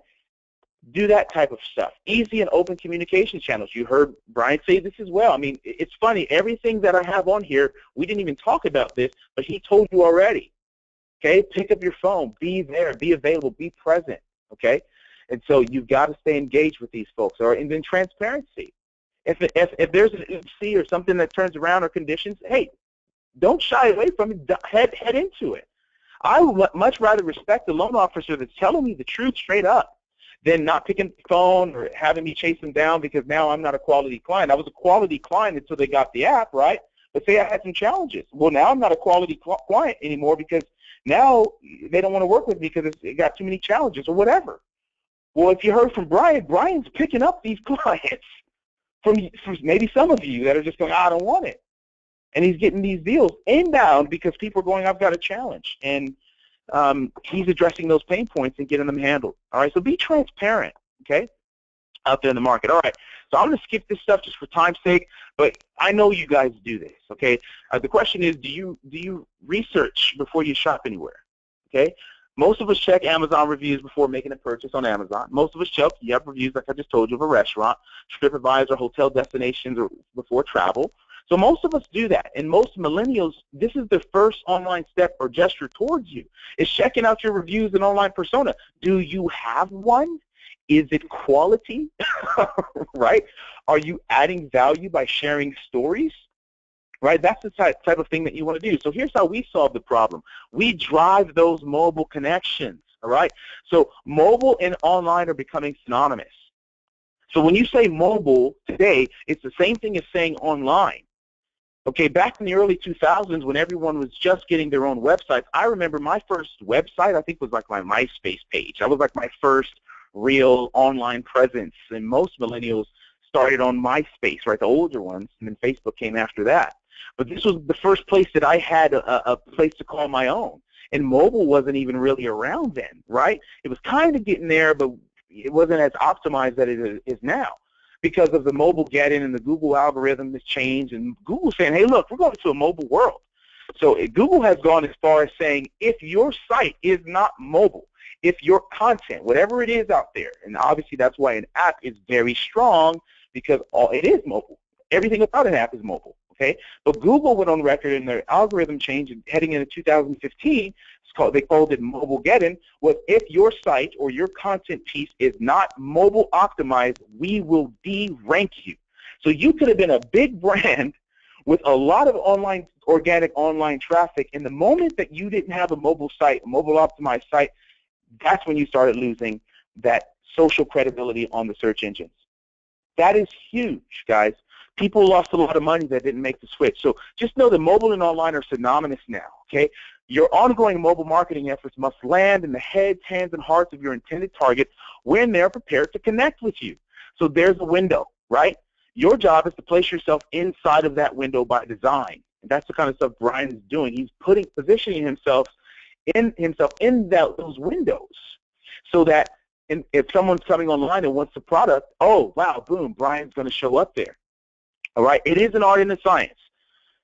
Speaker 1: Do that type of stuff. Easy and open communication channels. You heard Brian say this as well. I mean, it's funny. Everything that I have on here, we didn't even talk about this, but he told you already. Okay? Pick up your phone. Be there. Be available. Be present. Okay? And so you've got to stay engaged with these folks. And then transparency. If there's an MC or something that turns around or conditions, hey, don't shy away from it. Head into it. I would much rather respect the loan officer that's telling me the truth straight up than not picking the phone or having me chase them down because now I'm not a quality client. I was a quality client until they got the app, right? But say I had some challenges. Well, now I'm not a quality client anymore because now they don't want to work with me because it got too many challenges or whatever. Well, if you heard from Brian, Brian's picking up these clients from maybe some of you that are just going, I don't want it. And he's getting these deals inbound because people are going, I've got a challenge. And he's addressing those pain points and getting them handled. All right, so be transparent, okay, out there in the market. All right, so I'm going to skip this stuff just for time's sake, but I know you guys do this, okay? The question is, do you research before you shop anywhere, okay? Most of us check Amazon reviews before making a purchase on Amazon. Most of us check Yelp reviews, like I just told you, of a restaurant, TripAdvisor, hotel destinations, or before travel. So most of us do that, and most millennials, this is the first online step or gesture towards you, is checking out your reviews and online persona. Do you have one? Is it quality, right? Are you adding value by sharing stories? Right, that's the type of thing that you want to do. So here's how we solve the problem. We drive those mobile connections, all right? So mobile and online are becoming synonymous. So when you say mobile today, it's the same thing as saying online. Okay, back in the early 2000s when everyone was just getting their own websites, I remember my first website, I think, was like my MySpace page. That was like my first real online presence, and most millennials started on MySpace, right, the older ones, and then Facebook came after that. But this was the first place that I had a place to call my own. And mobile wasn't even really around then, right? It was kind of getting there, but it wasn't as optimized as it is now because of the mobile get-in and the Google algorithm has changed. And Google's saying, hey, look, we're going to a mobile world. So Google has gone as far as saying if your site is not mobile, if your content, whatever it is out there, and obviously that's why an app is very strong because it is mobile. Everything about an app is mobile. Okay, but Google went on record in their algorithm change heading into 2015, they called it mobile get-in, was if your site or your content piece is not mobile optimized, we will de-rank you. So you could have been a big brand with a lot of organic online traffic, and the moment that you didn't have a mobile site, a mobile optimized site, that's when you started losing that social credibility on the search engines. That is huge, guys. People lost a lot of money that didn't make the switch. So just know that mobile and online are synonymous now, okay? Your ongoing mobile marketing efforts must land in the heads, hands, and hearts of your intended target when they're prepared to connect with you. So there's a window, right? Your job is to place yourself inside of that window by design. And that's the kind of stuff Brian is doing. He's positioning himself in those windows so that if someone's coming online and wants the product, oh, wow, boom, Brian's going to show up there. All right? It is an art and a science.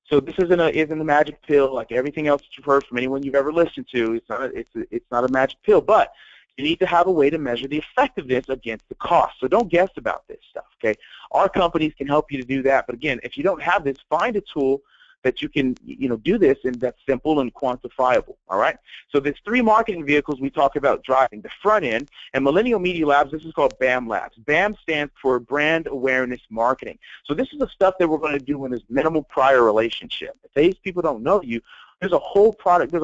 Speaker 1: So this isn't a magic pill like everything else that you've heard from anyone you've ever listened to. It's not a magic pill, but you need to have a way to measure the effectiveness against the cost. So don't guess about this stuff, okay? Our companies can help you to do that, but again, if you don't have this, find a tool that you can, do this, and that's simple and quantifiable, all right? So there's 3 marketing vehicles we talk about driving. The front end, and Millennial Media Labs, this is called BAM Labs. BAM stands for Brand Awareness Marketing. So this is the stuff that we're going to do when there's minimal prior relationship. If these people don't know you, there's a whole suite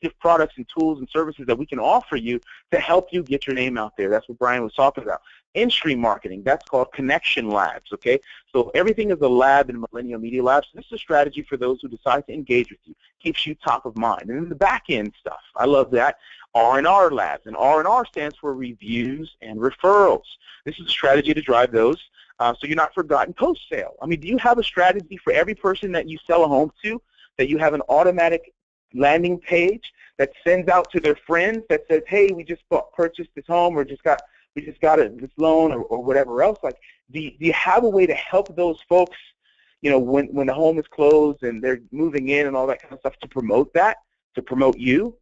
Speaker 1: of products and tools and services that we can offer you to help you get your name out there. That's what Brian was talking about. In-stream marketing, that's called Connection Labs, okay? So everything is a lab in Millennial Media Labs. This is a strategy for those who decide to engage with you. Keeps you top of mind. And then the back-end stuff, I love that, R&R Labs. And R&R stands for Reviews and Referrals. This is a strategy to drive those so you're not forgotten post-sale. I mean, do you have a strategy for every person that you sell a home to, that you have an automatic landing page that sends out to their friends that says, hey, we just purchased this home, or we just got this loan, or whatever else? Like, do you have a way to help those folks, when the home is closed and they're moving in and all that kind of stuff, to promote that, to promote you?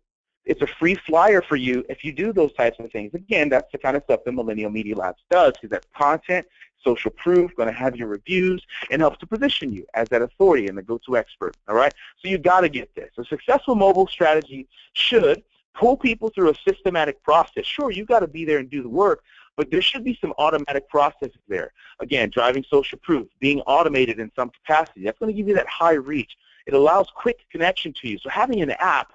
Speaker 1: It's a free flyer for you if you do those types of things. Again, that's the kind of stuff that Millennial Media Labs does, because that's content, social proof, going to have your reviews, and helps to position you as that authority and the go-to expert, all right? So you've got to get this. A successful mobile strategy should pull people through a systematic process. Sure, you've got to be there and do the work, but there should be some automatic processes there. Again, driving social proof, being automated in some capacity. That's going to give you that high reach. It allows quick connection to you. So having an app,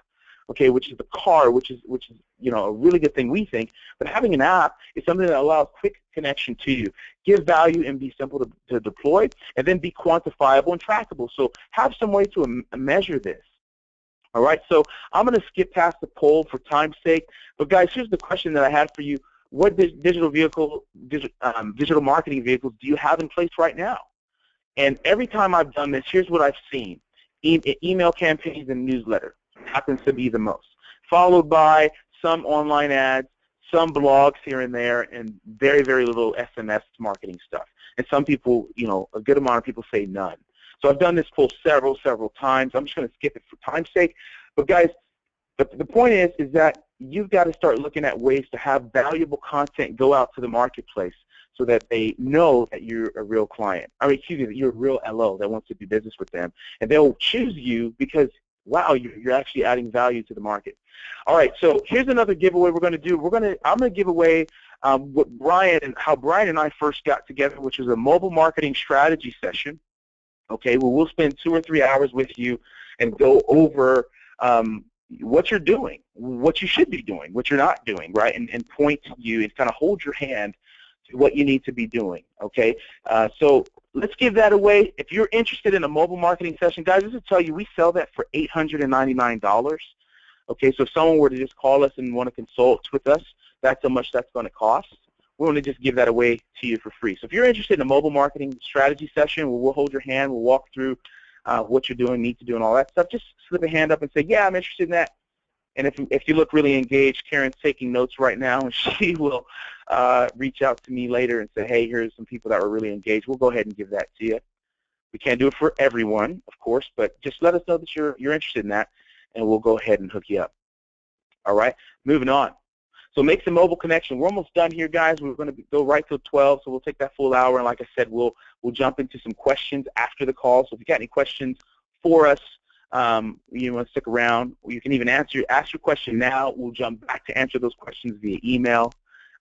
Speaker 1: okay, which is the car, which is a really good thing, we think, but having an app is something that allows quick connection to you, give value and be simple to deploy, and then be quantifiable and trackable. So have some way to measure this. All right, so I'm going to skip past the poll for time's sake, but guys, here's the question that I had for you. What digital marketing vehicles do you have in place right now? And every time I've done this, here's what I've seen. Email campaigns and newsletter happens to be the most, followed by some online ads, some blogs here and there, and very, very little SMS marketing stuff. And some people, a good amount of people say none. So I've done this poll several times. I'm just going to skip it for time's sake. But guys, the point is that you've got to start looking at ways to have valuable content go out to the marketplace so that they know that you're a real client. That you're a real LO that wants to do business with them. And they'll choose you because, wow, you're actually adding value to the market. All right, so here's another giveaway we're going to do. I'm going to give away how Brian and I first got together, which was a mobile marketing strategy session. Okay, well, we'll spend 2 or 3 hours with you and go over what you're doing, what you should be doing, what you're not doing, right, and point you and kind of hold your hand to what you need to be doing, okay? So let's give that away. If you're interested in a mobile marketing session, guys, just to tell you, we sell that for $899, okay? So if someone were to just call us and want to consult with us, that's how much that's going to cost. We're going to just give that away to you for free. So if you're interested in a mobile marketing strategy session, we'll hold your hand, we'll walk through what you're doing, need to do, and all that stuff. Just slip a hand up and say, yeah, I'm interested in that. And if you look really engaged, Karen's taking notes right now, and she will reach out to me later and say, hey, here's some people that were really engaged. We'll go ahead and give that to you. We can't do it for everyone, of course, but just let us know that you're interested in that, and we'll go ahead and hook you up. All right, moving on. So make some mobile connection. We're almost done here, guys. We're going to go right till 12, so we'll take that full hour. And like I said, we'll jump into some questions after the call. So if you got any questions for us, you want to stick around. You can even ask your question now. We'll jump back to answer those questions via email.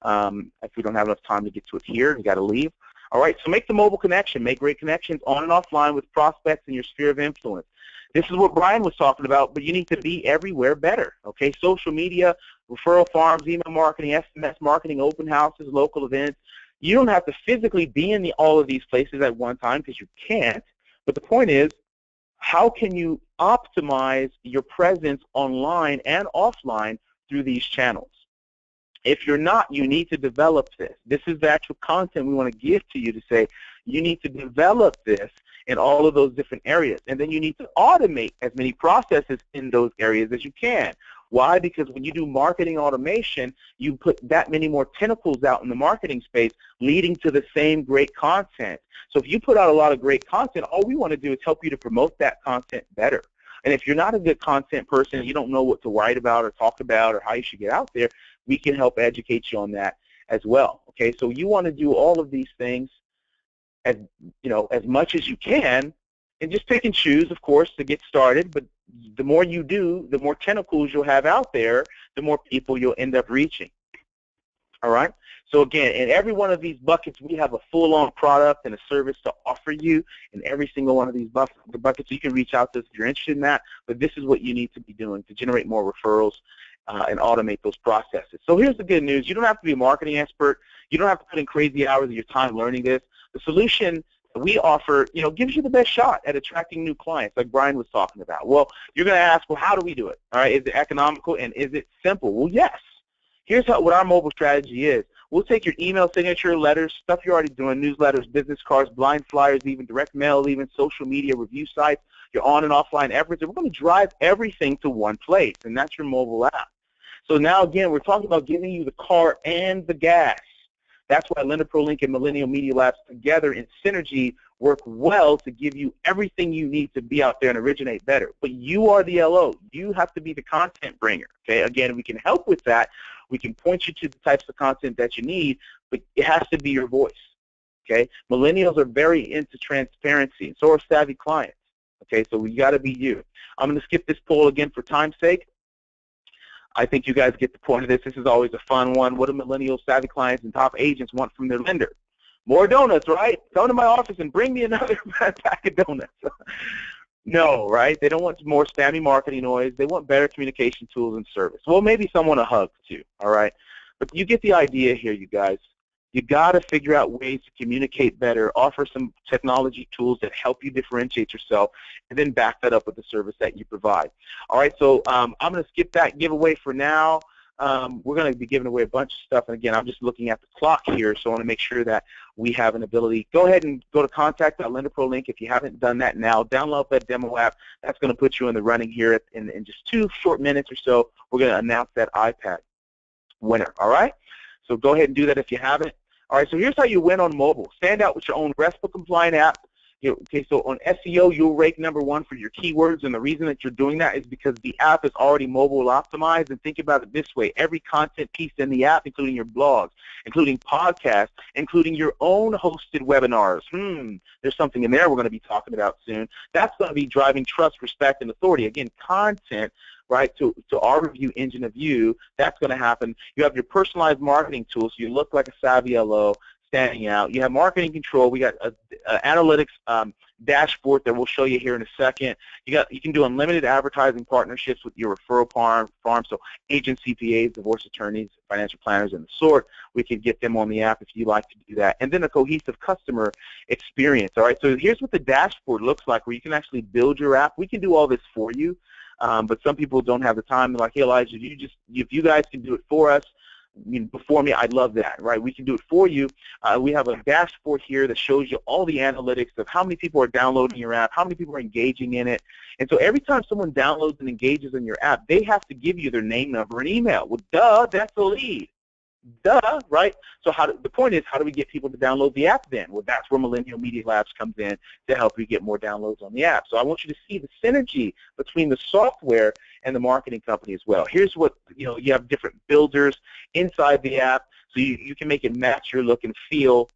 Speaker 1: If we don't have enough time to get to it here, you got to leave. All right, so make the mobile connection. Make great connections on and offline with prospects in your sphere of influence. This is what Brian was talking about, but you need to be everywhere better, okay? Social media, referral farms, email marketing, SMS marketing, open houses, local events. You don't have to physically be in all of these places at one time because you can't, but the point is, how can you optimize your presence online and offline through these channels? If you're not, you need to develop this. This is the actual content we want to give to you to say, you need to develop this in all of those different areas. And then you need to automate as many processes in those areas as you can. Why? Because when you do marketing automation, you put that many more tentacles out in the marketing space, leading to the same great content. So if you put out a lot of great content, all we want to do is help you to promote that content better. And if you're not a good content person, you don't know what to write about or talk about or how you should get out there, we can help educate you on that as well. Okay, so you want to do all of these things as much as you can, and just pick and choose, of course, to get started. But the more you do, the more tentacles you'll have out there, the more people you'll end up reaching. All right. So again, in every one of these buckets, we have a full-on product and a service to offer you in every single one of these buckets. You can reach out to us if you're interested in that, but this is what you need to be doing to generate more referrals and automate those processes. So here's the good news. You don't have to be a marketing expert. You don't have to put in crazy hours of your time learning this. The solution that we offer, gives you the best shot at attracting new clients, like Brian was talking about. Well, you're going to ask, well, how do we do it? All right, is it economical and is it simple? Well, yes. Here's what our mobile strategy is. We'll take your email signature, letters, stuff you're already doing, newsletters, business cards, blind flyers, even direct mail, even social media, review sites, your on and offline efforts, and we're going to drive everything to one place, and that's your mobile app. So now, again, we're talking about giving you the car and the gas. That's why LenderProLink and Millennial Media Labs together in synergy work well to give you everything you need to be out there and originate better. But you are the LO. You have to be the content bringer. Okay? Again, we can help with that. We can point you to the types of content that you need, but it has to be your voice. Okay? Millennials are very into transparency, and so are savvy clients. Okay? So we got to be you. I'm going to skip this poll again for time's sake. I think you guys get the point of this. This is always a fun one. What do millennial savvy clients and top agents want from their lender? More donuts, right? Come to my office and bring me another pack of donuts. No, right? They don't want more spammy marketing noise. They want better communication tools and service. Well, maybe someone a hug too, all right? But you get the idea here, you guys. You got to figure out ways to communicate better, offer some technology tools that help you differentiate yourself, and then back that up with the service that you provide. All right, so I'm going to skip that giveaway for now. We're going to be giving away a bunch of stuff, and again, I'm just looking at the clock here, so I want to make sure that we have an ability. Go ahead and go to contact.lenderprolink if you haven't done that now. Download that demo app. That's going to put you in the running here in just 2 short minutes or so. We're going to announce that iPad winner, all right? So go ahead and do that if you haven't. All right, so here's how you win on mobile. Stand out with your own RESTful compliant app. Okay, so on SEO, you'll rank #1 for your keywords, and the reason that you're doing that is because the app is already mobile optimized. And think about it this way. Every content piece in the app, including your blogs, including podcasts, including your own hosted webinars. There's something in there we're going to be talking about soon. That's going to be driving trust, respect, and authority. Again, content, right, to our review engine of you, that's going to happen. You have your personalized marketing tools, so you look like a savvy LO standing out. You have marketing control. We got an analytics dashboard that we'll show you here in a second. You can do unlimited advertising partnerships with your referral farm, so agents, CPAs, divorce attorneys, financial planners, and the sort. We can get them on the app if you like to do that. And then a cohesive customer experience. All right, so here's what the dashboard looks like, where you can actually build your app. We can do all this for you. But some people don't have the time. They're like, hey, Elijah, if you guys can do it for us, before me, I'd love that, right? We can do it for you. We have a dashboard here that shows you all the analytics of how many people are downloading your app, how many people are engaging in it. And so every time someone downloads and engages in your app, they have to give you their name, number, and email. Well, duh, that's a lead. Duh, right? So the point is, how do we get people to download the app then? Well, that's where Millennial Media Labs comes in to help you get more downloads on the app. So I want you to see the synergy between the software and the marketing company as well. Here's what, you have different builders inside the app, so you can make it match your look and feel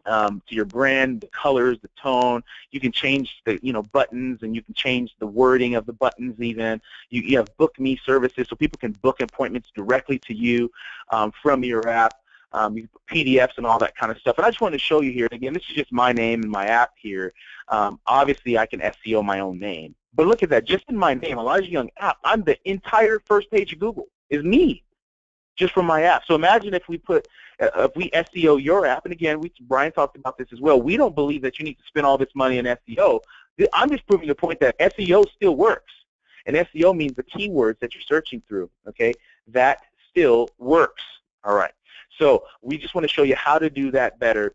Speaker 1: to your brand, the colors, the tone. You can change the buttons, and you can change the wording of the buttons even. You have Book Me services, so people can book appointments directly to you from your app. You can put PDFs and all that kind of stuff. And I just wanted to show you here, and again, this is just my name and my app here. Obviously, I can SEO my own name. But look at that, just in my name, Elijah Young app, I'm the entire first page of Google, is me, just from my app. So imagine if we SEO your app, and again, Brian talked about this as well. We don't believe that you need to spend all this money on SEO. I'm just proving the point that SEO still works. And SEO means the keywords that you're searching through, okay? That still works, all right? So we just want to show you how to do that better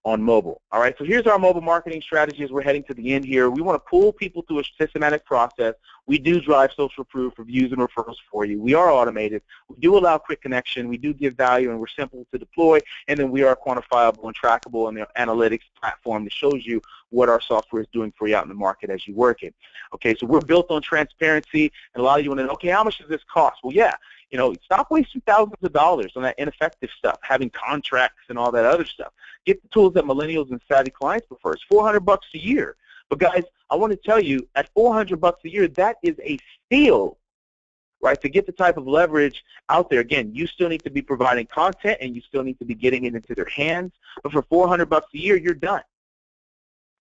Speaker 1: on mobile. All right, so here's our mobile marketing strategy as we're heading to the end here. We want to pull people through a systematic process. We do drive social proof, reviews, and referrals for you. We are automated. We do allow quick connection. We do give value, and we're simple to deploy. And then we are quantifiable and trackable in the analytics platform that shows you what our software is doing for you out in the market as you work it. Okay, so we're built on transparency, and a lot of you want to know, okay, how much does this cost? Well, yeah. Stop wasting thousands of dollars on that ineffective stuff, having contracts and all that other stuff. Get the tools that millennials and savvy clients prefer. It's $400 a year. But guys, I want to tell you, at $400 a year, that is a steal, right? To get the type of leverage out there. Again, you still need to be providing content, and you still need to be getting it into their hands. But for $400 a year, you're done.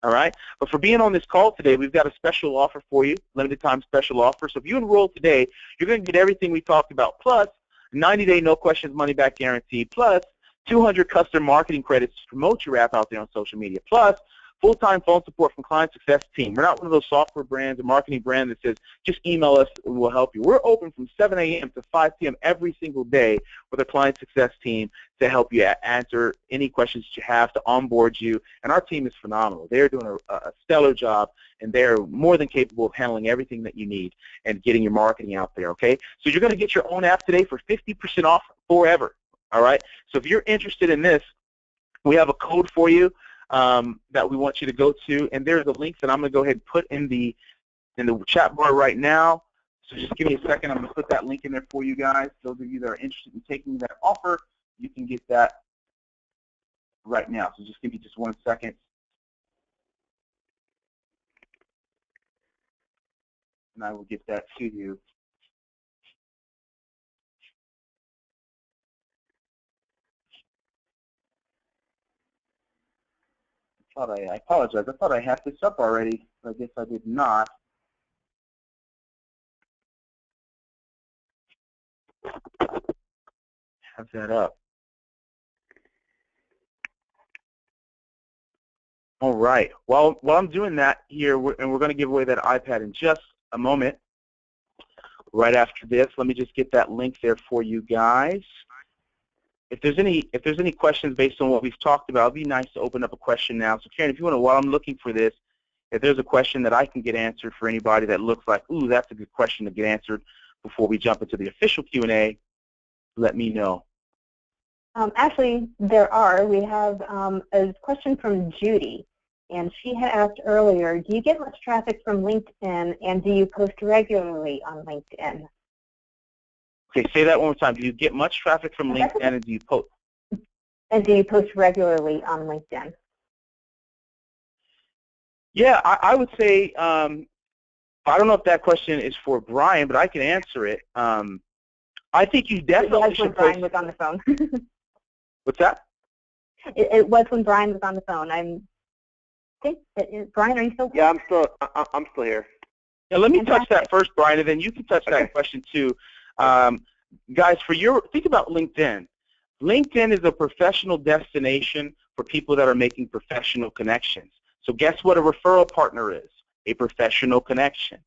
Speaker 1: All right, but for being on this call today, we've got a special offer for you, limited time special offer. So if you enroll today, you're going to get everything we talked about, plus 90-day no questions money back guarantee, plus 200 custom marketing credits to promote your app out there on social media, plus full-time phone support from client success team. We're not one of those software brands or marketing brands that says just email us and we'll help you. We're open from 7 a.m. to 5 p.m. every single day with a client success team to help you answer any questions that you have, to onboard you. And our team is phenomenal. They're doing a stellar job, and they're more than capable of handling everything that you need and getting your marketing out there, okay? So you're going to get your own app today for 50% off forever, all right? So if you're interested in this, we have a code for you that we want you to go to, and there's a link that I'm going to go ahead and put in the chat bar right now. So just give me a second. I'm going to put that link in there for you guys. Those of you that are interested in taking that offer, you can get that right now. So just give me just 1 second. And I will get that to you. I apologize. I thought I had this up already, but I guess I did not. Have that up. All right. While I'm doing that here, and we're going to give away that iPad in just a moment. Right after this, let me just get that link there for you guys. If there's any questions based on what we've talked about, it'd be nice to open up a question now. So Karen, if you want to, while I'm looking for this, if there's a question that I can get answered for anybody that looks like, ooh, that's a good question to get answered before we jump into the official Q&A, let me know.
Speaker 2: Actually, there are. We have a question from Judy, and she had asked earlier, do you get much traffic from LinkedIn, and do you post regularly on LinkedIn?
Speaker 1: Okay, say that one more time. Do you get much traffic from LinkedIn, and do you post?
Speaker 2: And do you post regularly on LinkedIn?
Speaker 1: Yeah, I would say, I don't know if that question is for Brian, but I can answer it. I think you definitely should post.
Speaker 2: Brian was on the phone.
Speaker 1: What's that?
Speaker 2: It was when Brian was on the phone. Brian, are you still?
Speaker 3: Yeah, I'm still here.
Speaker 1: Yeah, let me touch that first, Brian, and then you can touch that question too. Guys, think about LinkedIn. LinkedIn is a professional destination for people that are making professional connections. So guess what a referral partner is? A professional connection,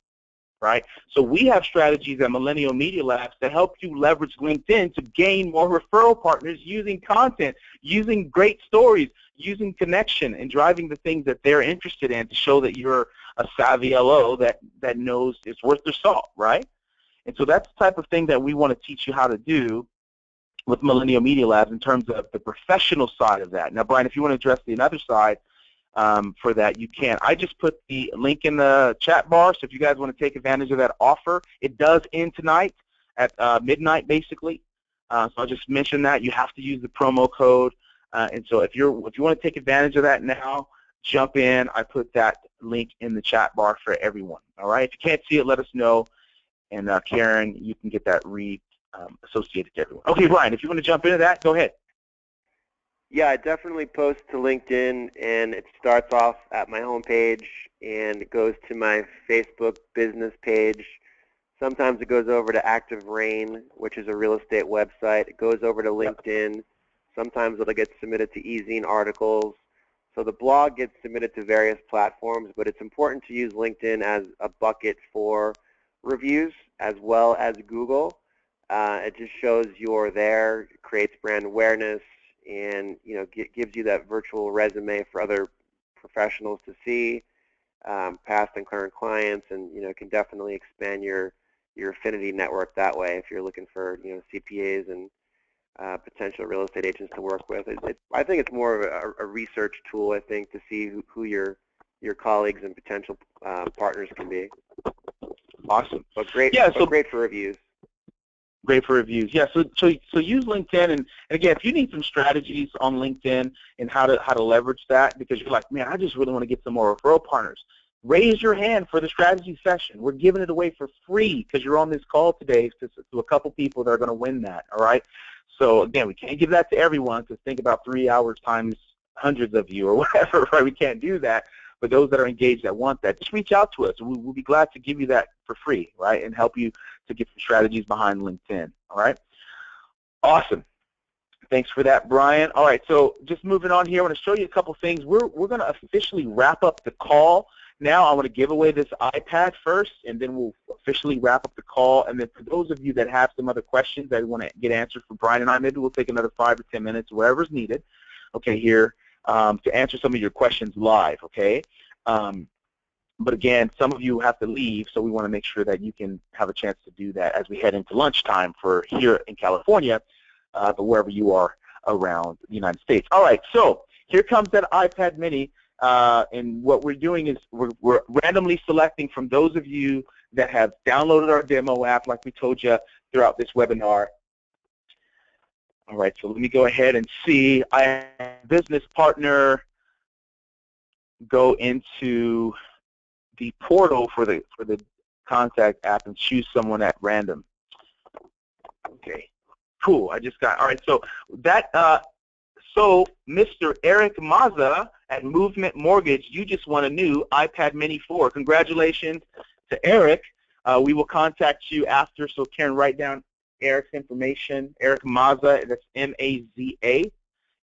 Speaker 1: right? So we have strategies at Millennial Media Labs to help you leverage LinkedIn to gain more referral partners using content, using great stories, using connection, and driving the things that they're interested in to show that you're a savvy LO that knows it's worth their salt, right? And so that's the type of thing that we want to teach you how to do with Millennial Media Labs in terms of the professional side of that. Now, Brian, if you want to address the other side for that, you can. I just put the link in the chat bar, so if you guys want to take advantage of that offer, it does end tonight at midnight, basically. So I'll just mention that. You have to use the promo code And so if you want to take advantage of that now, jump in. I put that link in the chat bar for everyone. All right. If you can't see it, let us know. And Karen, you can get that associated to everyone. Okay, Brian, if you want to jump into that, go ahead.
Speaker 3: Yeah, I definitely post to LinkedIn, and it starts off at my homepage, and it goes to my Facebook business page. Sometimes it goes over to Active Rain, which is a real estate website. It goes over to LinkedIn. Yep. Sometimes it'll get submitted to eZine articles. So the blog gets submitted to various platforms, but it's important to use LinkedIn as a bucket for reviews as well as Google. It just shows you're there, creates brand awareness, and gives you that virtual resume for other professionals to see, past and current clients, and can definitely expand your affinity network that way if you're looking for CPAs and potential real estate agents to work with. I think it's more of a research tool, I think, to see who your colleagues and potential partners can be.
Speaker 1: Awesome.
Speaker 3: But great, yeah, so great for reviews.
Speaker 1: Great for reviews. Yeah, so use LinkedIn, and again, if you need some strategies on LinkedIn and how to leverage that, because you're like, man, I just really want to get some more referral partners, raise your hand for the strategy session. We're giving it away for free because you're on this call today to a couple people that are going to win that, all right? So again, we can't give that to everyone, because think about 3 hours times hundreds of you or whatever, right? We can't do that. But those that are engaged that want that, just reach out to us. We'll be glad to give you that for free, right, and help you to get some strategies behind LinkedIn, all right? Awesome. Thanks for that, Brian. All right, so just moving on here, I want to show you a couple things. We're going to officially wrap up the call. Now I want to give away this iPad first, and then we'll officially wrap up the call. And then for those of you that have some other questions that want to get answered for Brian and I, maybe we'll take another 5 or 10 minutes, whatever's needed, okay, here, to answer some of your questions live, okay? But again, some of you have to leave, so we want to make sure that you can have a chance to do that as we head into lunchtime for here in California, but wherever you are around the United States. All right, so here comes that iPad mini, and what we're doing is we're randomly selecting from those of you that have downloaded our demo app, like we told you throughout this webinar. All right, so let me go ahead and see. I have a business partner go into the portal for the contact app and choose someone at random. Okay, cool. I just got, all right, so that, so Mr. Eric Mazza at Movement Mortgage, you just won a new iPad Mini 4. Congratulations to Eric. We will contact you after, so Karen, write down Eric's information. Eric Mazza, that's M-A-Z-A,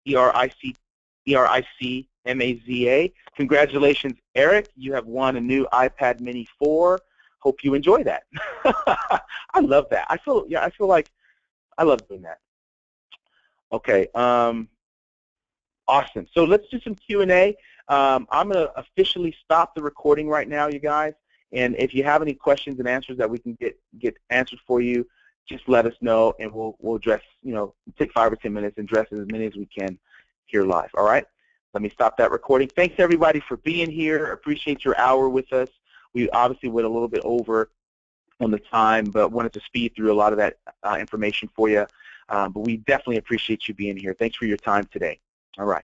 Speaker 1: E-R-I-C-M-A-Z-A. Congratulations, Eric. You have won a new iPad Mini 4. Hope you enjoy that. I love that. I feel like I love doing that. Okay. Awesome. So let's do some Q&A. I'm going to officially stop the recording right now, you guys. And if you have any questions and answers that we can get answered for you, just let us know, and we'll address, take 5 or 10 minutes and address as many as we can here live. All right? Let me stop that recording. Thanks, everybody, for being here. Appreciate your hour with us. We obviously went a little bit over on the time, but wanted to speed through a lot of that information for you. But we definitely appreciate you being here. Thanks for your time today. All right.